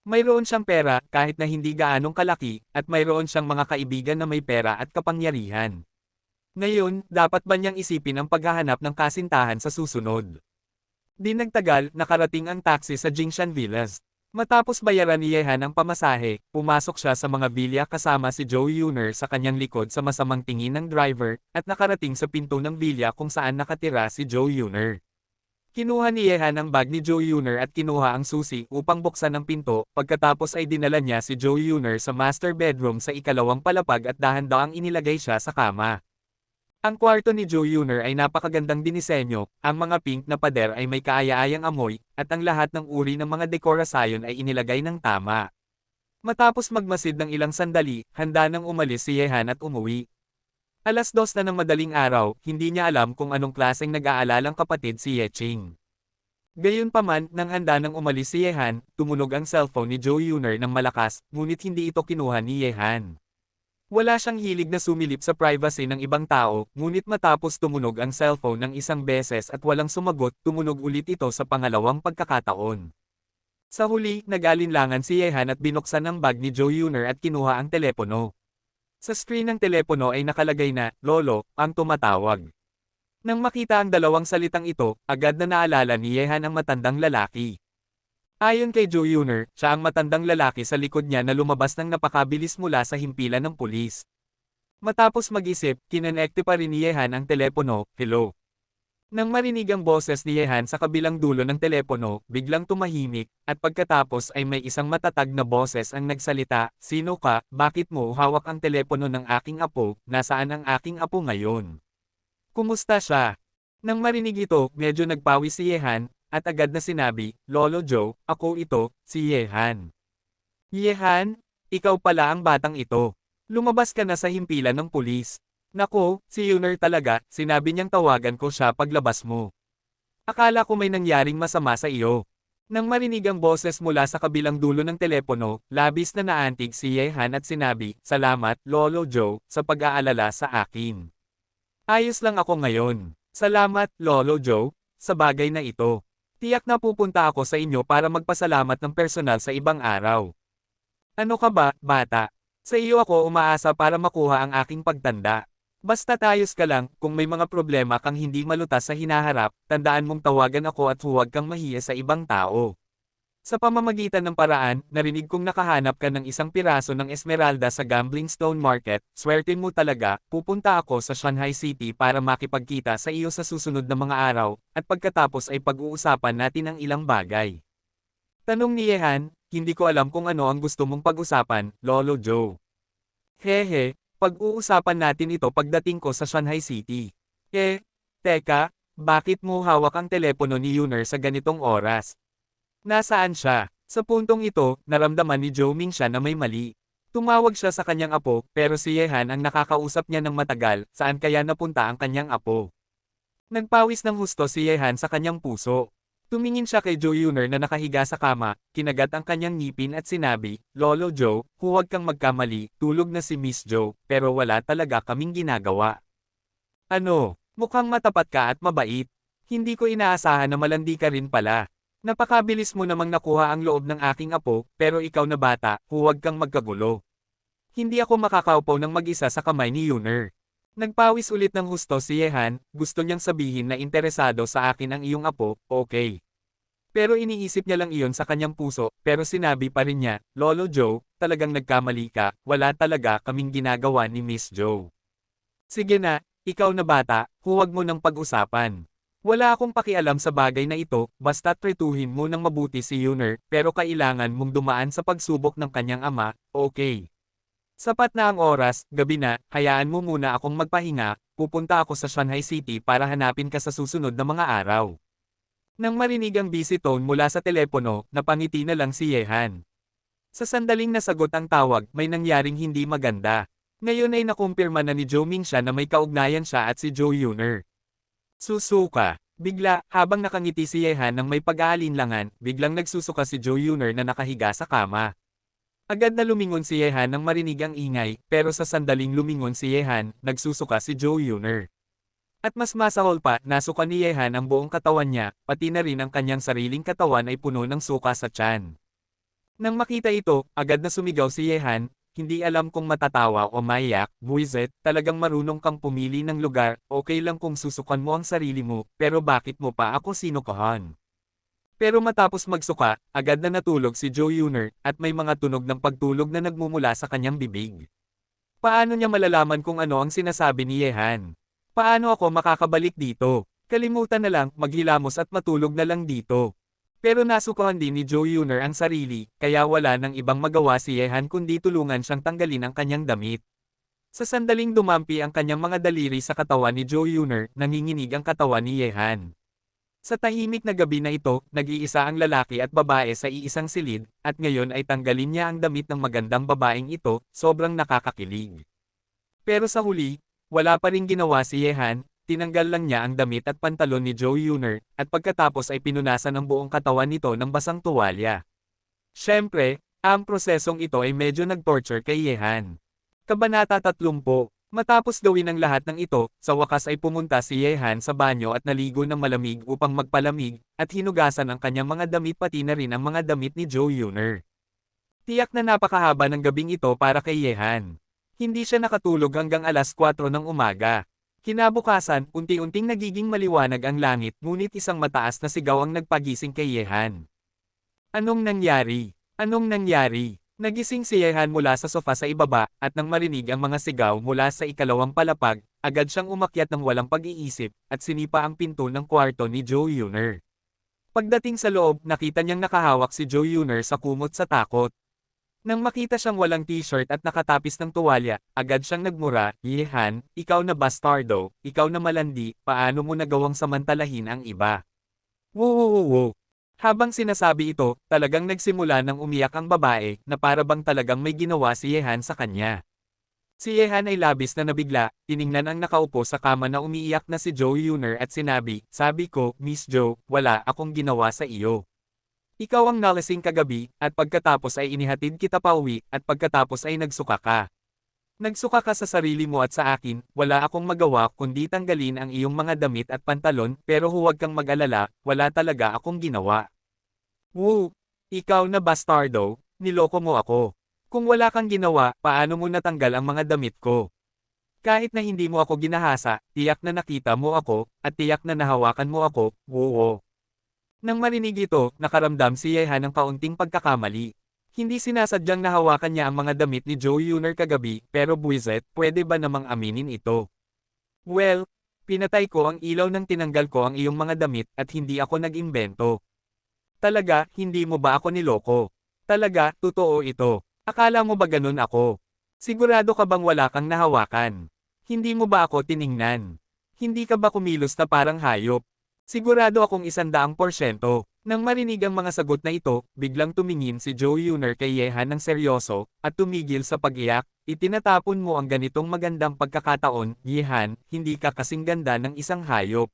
Mayroon siyang pera, kahit na hindi gaanong kalaki, at mayroon siyang mga kaibigan na may pera at kapangyarihan. Ngayon, dapat ba niyang isipin ang paghahanap ng kasintahan sa susunod? Di nagtagal, nakarating ang taxi sa Jingshan Villas. Matapos bayaran ni Yehan ang pamasahe, pumasok siya sa mga villa kasama si Joe Yuner sa kanyang likod sa masamang tingin ng driver, at nakarating sa pinto ng villa kung saan nakatira si Joe Yuner. Kinuha ni Yehan ang bag ni Joe Yuner at kinuha ang susi upang buksan ang pinto, pagkatapos ay dinala niya si Joe Yuner sa master bedroom sa ikalawang palapag at dahan-dahang inilagay siya sa kama. Ang kwarto ni Joe Yuner ay napakagandang dinisenyo, ang mga pink na pader ay may kaaya-ayang amoy, at ang lahat ng uri ng mga dekorasyon ay inilagay ng tama. Matapos magmasid ng ilang sandali, handa nang umalis si Yehan at umuwi. 2:00 na ng madaling araw, hindi niya alam kung anong klaseng nag-aalalang kapatid si Yeching. Gayunpaman, nang handa nang umalis si Yehan, tumunog ang cellphone ni Joe Yuner ng malakas, ngunit hindi ito kinuha ni Yehan. Wala siyang hilig na sumilip sa privacy ng ibang tao, ngunit matapos tumunog ang cellphone ng 1 beses at walang sumagot, tumunog ulit ito sa pangalawang pagkakataon. Sa huli, nag-alinlangan si Yehan at binuksan ang bag ni Joe Yuner at kinuha ang telepono. Sa screen ng telepono ay nakalagay na, "Lolo," ang tumatawag. Nang makita ang 2 salitang ito, agad na naalala ni Yehan ang matandang lalaki. Ayon kay Joe Yuner, siya ang matandang lalaki sa likod niya na lumabas ng napakabilis mula sa himpilan ng pulis. Matapos mag-isip, kinonekte pa rin ni Yehan ang telepono, "Hello." Nang marinig ang boses ni Yehan sa kabilang dulo ng telepono, biglang tumahimik, at pagkatapos ay may isang matatag na boses ang nagsalita, "Sino ka? Bakit mo hawak ang telepono ng aking apo? Nasaan ang aking apo ngayon? Kumusta siya?" Nang marinig ito, medyo nagpawis si Yehan, at agad na sinabi, "Lolo Joe, ako ito, si Yehan." "Yehan? Ikaw pala ang batang ito. Lumabas ka na sa himpilan ng pulis." "Nako, si Yuner talaga," sinabi niyang tawagan ko siya paglabas mo. "Akala ko may nangyaring masama sa iyo." Nang marinig ang boses mula sa kabilang dulo ng telepono, labis na naantig si Yehan at sinabi, "Salamat, Lolo Joe, sa pag-aalala sa akin. Ayos lang ako ngayon. Salamat, Lolo Joe, sa bagay na ito. Tiyak na pupunta ako sa inyo para magpasalamat ng personal sa ibang araw." "Ano ka ba, bata? Sa iyo ako umaasa para makuha ang aking pagtanda. Basta tayos ka lang, kung may mga problema kang hindi malutas sa hinaharap, tandaan mong tawagan ako at huwag kang mahiya sa ibang tao." Sa pamamagitan ng paraan, narinig kong nakahanap ka ng isang piraso ng esmeralda sa Gambling Stone Market, "Swerte mo talaga, pupunta ako sa Shanghai City para makipagkita sa iyo sa susunod na mga araw, at pagkatapos ay pag-uusapan natin ang ilang bagay." Tanong ni Yehan, "Hindi ko alam kung ano ang gusto mong pag-usapan, Lolo Joe." "Hehe, pag-uusapan natin ito pagdating ko sa Shanghai City." Teka, bakit mo hawak ang telepono ni Yuner sa ganitong oras? Nasaan siya?" Sa puntong ito, naramdaman ni Joe Ming siya na may mali. Tumawag siya sa kanyang apo, pero si Yehan ang nakakausap niya ng matagal, saan kaya napunta ang kanyang apo? Nagpawis ng husto si Yehan sa kanyang puso. Tumingin siya kay Joe Yuner na nakahiga sa kama, kinagat ang kanyang ngipin at sinabi, "Lolo Joe, huwag kang magkamali, tulog na si Miss Joe, pero wala talaga kaming ginagawa." "Ano? Mukhang matapat ka at mabait. Hindi ko inaasahan na malandi ka rin pala. Napakabilis mo namang nakuha ang loob ng aking apo, pero ikaw na bata, huwag kang magkagulo." Hindi ako makakaupo ng mag-isa sa kamay ni Yuner. Nagpawis ulit ng husto si Yehan, gusto niyang sabihin na interesado sa akin ang iyong apo, okay. Pero iniisip niya lang iyon sa kanyang puso, pero sinabi pa rin niya, "Lolo Joe, talagang nagkamali ka, wala talaga kaming ginagawa ni Miss Joe." "Sige na, ikaw na bata, huwag mo nang pag-usapan. Wala akong pakialam sa bagay na ito, basta tretuhin mo ng mabuti si Yuner, pero kailangan mong dumaan sa pagsubok ng kanyang ama, okay? Sapat na ang oras, gabi na, hayaan mo muna akong magpahinga, pupunta ako sa Shanghai City para hanapin ka sa susunod na mga araw." Nang marinig ang busy tone mula sa telepono, napangiti na lang si Yehan. Sa sandaling nasagot ang tawag, may nangyaring hindi maganda. Ngayon ay nakumpirma na ni Joe Ming siya na may kaugnayan siya at si Joe Yuner. "Susuka." Bigla, habang nakangiti si Yehan ng may pag-aalinlangan, biglang nagsusuka si Joe Yuner na nakahiga sa kama. Agad na lumingon si Yehan nang marinig ang ingay, pero sa sandaling lumingon si Yehan, nagsusuka si Joe Yuner. At mas masahol pa, nasuka ni Yehan ang buong katawan niya, pati na rin ang kanyang sariling katawan ay puno ng suka sa tiyan. Nang makita ito, agad na sumigaw si Yehan, "Hindi alam kung matatawa o maiyak, buwisit, talagang marunong kang pumili ng lugar, okay lang kung susukan mo ang sarili mo, pero bakit mo pa ako sinukahan?" Pero matapos magsuka, agad na natulog si Joe Yuner, at may mga tunog ng pagtulog na nagmumula sa kanyang bibig. Paano niya malalaman kung ano ang sinasabi ni Yehan? Paano ako makakabalik dito? Kalimutan na lang, maghilamos at matulog na lang dito. Pero nasukuhan din ni Joe Yuner ang sarili, kaya wala nang ibang magawa si Yehan kundi tulungan siyang tanggalin ang kanyang damit. Sa sandaling dumampi ang kanyang mga daliri sa katawan ni Joe Yuner, nanginginig ang katawan ni Yehan. Sa tahimik na gabi na ito, nag-iisa ang lalaki at babae sa iisang silid, at ngayon ay tanggalin niya ang damit ng magandang babaeng ito, sobrang nakakakilig. Pero sa huli, wala pa ring ginawa si Yehan, tinanggal lang niya ang damit at pantalon ni Joe Yuner, at pagkatapos ay pinunasan ang buong katawan nito ng basang tuwalya. Siyempre, ang prosesong ito ay medyo nag-torture kay Yehan. Kabanata 30. Matapos gawin ang lahat ng ito, sa wakas ay pumunta si Yehan sa banyo at naligo ng malamig upang magpalamig, at hinugasan ang kanyang mga damit pati na rin ang mga damit ni Joe Yuner. Tiyak na napakahaba ng gabing ito para kay Yehan. Hindi siya nakatulog hanggang alas 4 ng umaga. Kinabukasan, unti-unting nagiging maliwanag ang langit ngunit isang mataas na sigaw ang nagpagising kay Yehan. Anong nangyari? Anong nangyari? Nagising si Yehan mula sa sofa sa ibaba, at nang marinig ang mga sigaw mula sa ikalawang palapag, agad siyang umakyat ng walang pag-iisip, at sinipa ang pinto ng kwarto ni Joe Yuner. Pagdating sa loob, nakita niyang nakahawak si Joe Yuner sa kumot sa takot. Nang makita siyang walang t-shirt at nakatapis ng tuwalya, agad siyang nagmura, "Yehan, ikaw na bastardo, ikaw na malandi, paano mo nagawang samantalahin ang iba?" Wo. Habang sinasabi ito, talagang nagsimula ng umiyak ang babae, na para bang talagang may ginawa si Yehan sa kanya. Si Yehan ay labis na nabigla, tiningnan ang nakaupo sa kama na umiiyak na si Joe Yuner at sinabi, "Sabi ko, Miss Joe, wala akong ginawa sa iyo. Ikaw ang nalasing kagabi, at pagkatapos ay inihatid kita pauwi, at pagkatapos ay nagsuka ka. Nagsuka ka sa sarili mo at sa akin, wala akong magawa kundi tanggalin ang iyong mga damit at pantalon, pero huwag kang mag-alala, wala talaga akong ginawa." Woo! Ikaw na bastardo, niloko mo ako. Kung wala kang ginawa, paano mo natanggal ang mga damit ko? Kahit na hindi mo ako ginahasa, tiyak na nakita mo ako, at tiyak na nahawakan mo ako, woo. Nang marinig ito, nakaramdam si Yehan ng kaunting pagkakamali. Hindi sinasadyang nahawakan niya ang mga damit ni Joe Yuner kagabi, pero buwiset, pwede ba namang aminin ito? Well, pinatay ko ang ilaw nang tinanggal ko ang iyong mga damit at hindi ako nag-imbento. Talaga, hindi mo ba ako niloko? Talaga, totoo ito. Akala mo ba ganun ako? Sigurado ka bang wala kang nahawakan? Hindi mo ba ako tiningnan? Hindi ka ba kumilos na parang hayop? Sigurado akong 100%. Nang marinig ang mga sagot na ito, biglang tumingin si Joe Yuner kay Yehan ng seryoso, at tumigil sa pag-iyak. "Itinatapon mo ang ganitong magandang pagkakataon, Yehan, hindi ka kasing ganda ng isang hayop."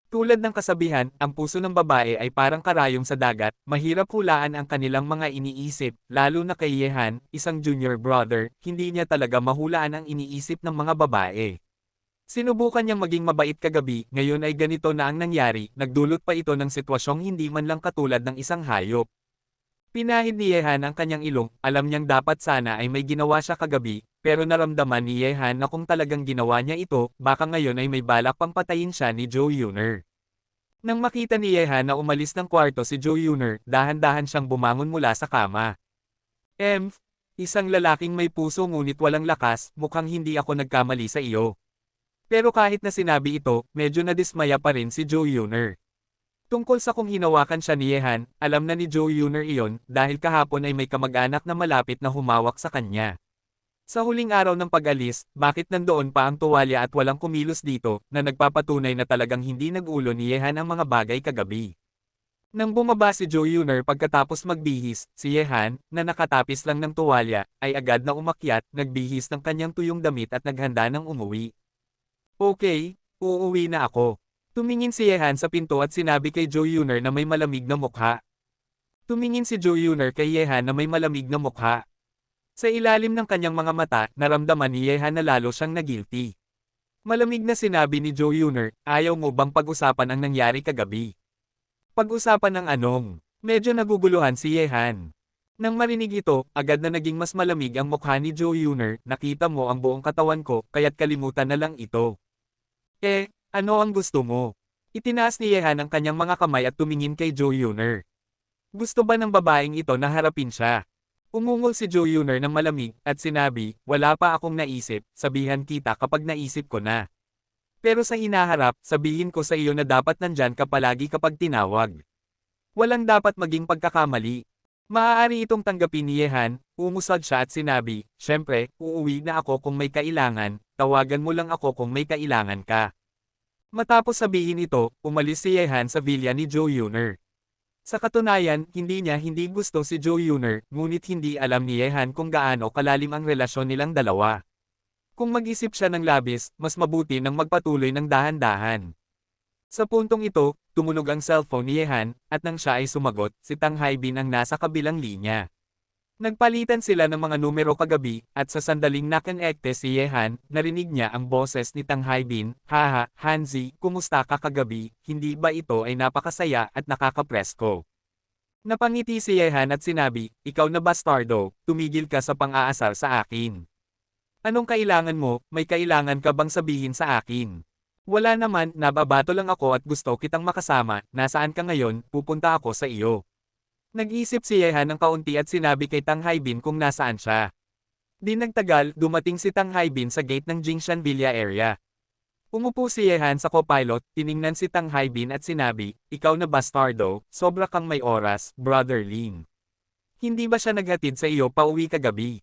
Tulad ng kasabihan, ang puso ng babae ay parang karayom sa dagat, mahirap hulaan ang kanilang mga iniisip, lalo na kay Yehan, isang junior brother, hindi niya talaga mahulaan ang iniisip ng mga babae. Sinubukan niyang maging mabait kagabi, ngayon ay ganito na ang nangyari, nagdulot pa ito ng sitwasyong hindi man lang katulad ng isang hayop. Pinahid ni Yehan ang kanyang ilong, alam niyang dapat sana ay may ginawa siya kagabi, pero naramdaman ni Yehan na kung talagang ginawa niya ito, baka ngayon ay may balak pang patayin siya ni Joe Yuner. Nang makita ni Yehan na umalis ng kwarto si Joe Yuner, dahan-dahan siyang bumangon mula sa kama. Isang lalaking may puso ngunit walang lakas, mukhang hindi ako nagkamali sa iyo." Pero kahit na sinabi ito, medyo nadismaya pa rin si Joe Yuner. Tungkol sa kung hinawakan siya ni Yehan, alam na ni Joe Yuner iyon, dahil kahapon ay may kamag-anak na malapit na humawak sa kanya. Sa huling araw ng pag-alis, bakit nandoon pa ang tuwalya at walang kumilos dito, na nagpapatunay na talagang hindi nag-ulo ni Yehan ang mga bagay kagabi. Nang bumaba si Joe Yuner pagkatapos magbihis, si Yehan, na nakatapis lang ng tuwalya, ay agad na umakyat, nagbihis ng kanyang tuyong damit at naghanda ng umuwi. "Okay, uuwi na ako." Tumingin si Yehan sa pinto at sinabi kay Joe Yuner na may malamig na mukha. Tumingin si Joe Yuner kay Yehan na may malamig na mukha. Sa ilalim ng kanyang mga mata, naramdaman ni Yehan na lalo siyang nagilty. Malamig na sinabi ni Joe Yuner, "Ayaw mo bang pag-usapan ang nangyari kagabi?" "Pag-usapan ng anong?" Medyo naguguluhan si Yehan. Nang marinig ito, agad na naging mas malamig ang mukha ni Joe Yuner, "Nakita mo ang buong katawan ko, kaya't kalimutan na lang ito." Ano ang gusto mo?" Itinaas ni Yehan ang kanyang mga kamay at tumingin kay Joe Yuner. Gusto ba ng babaeng ito na harapin siya? Umungol si Joe Yuner ng malamig, at sinabi, "Wala pa akong naisip, sabihan kita kapag naisip ko na. Pero sa hinaharap, sabihin ko sa iyo na dapat nandyan ka palagi kapag tinawag. Walang dapat maging pagkakamali." Maaari itong tanggapin ni Yehan, umusad siya at sinabi, "Syempre, uuwi na ako kung may kailangan, tawagan mo lang ako kung may kailangan ka." Matapos sabihin ito, umalis si Yehan sa villa ni Joe Yuner. Sa katunayan, hindi gusto si Joe Yuner, ngunit hindi alam ni Yehan kung gaano kalalim ang relasyon nilang dalawa. Kung mag-isip siya ng labis, mas mabuti nang magpatuloy ng dahan-dahan. Sa puntong ito, tumunog ang cellphone ni Yehan, at nang siya ay sumagot, si Tang Haibin ang nasa kabilang linya. Nagpalitan sila ng mga numero kagabi, at sa sandaling nakonekte si Yehan, narinig niya ang boses ni Tang Haibin, "Haha, Hanzi, kumusta ka kagabi, hindi ba ito ay napakasaya at nakakapresko?" Napangiti si Yehan at sinabi, "Ikaw na bastardo, tumigil ka sa pang-aasar sa akin. Anong kailangan mo, may kailangan ka bang sabihin sa akin?" "Wala naman, nababato lang ako at gusto kitang makasama, nasaan ka ngayon, pupunta ako sa iyo." Nag-isip si Yehan ng kaunti at sinabi kay Tang Haibin kung nasaan siya. Di nagtagal, dumating si Tang Haibin sa gate ng Jingshan Villa area. Umupo si Yehan sa co-pilot, tiningnan si Tang Haibin at sinabi, "Ikaw na bastardo, sobra kang may oras, Brother Lin. Hindi ba siya naghatid sa iyo pauwi kagabi?"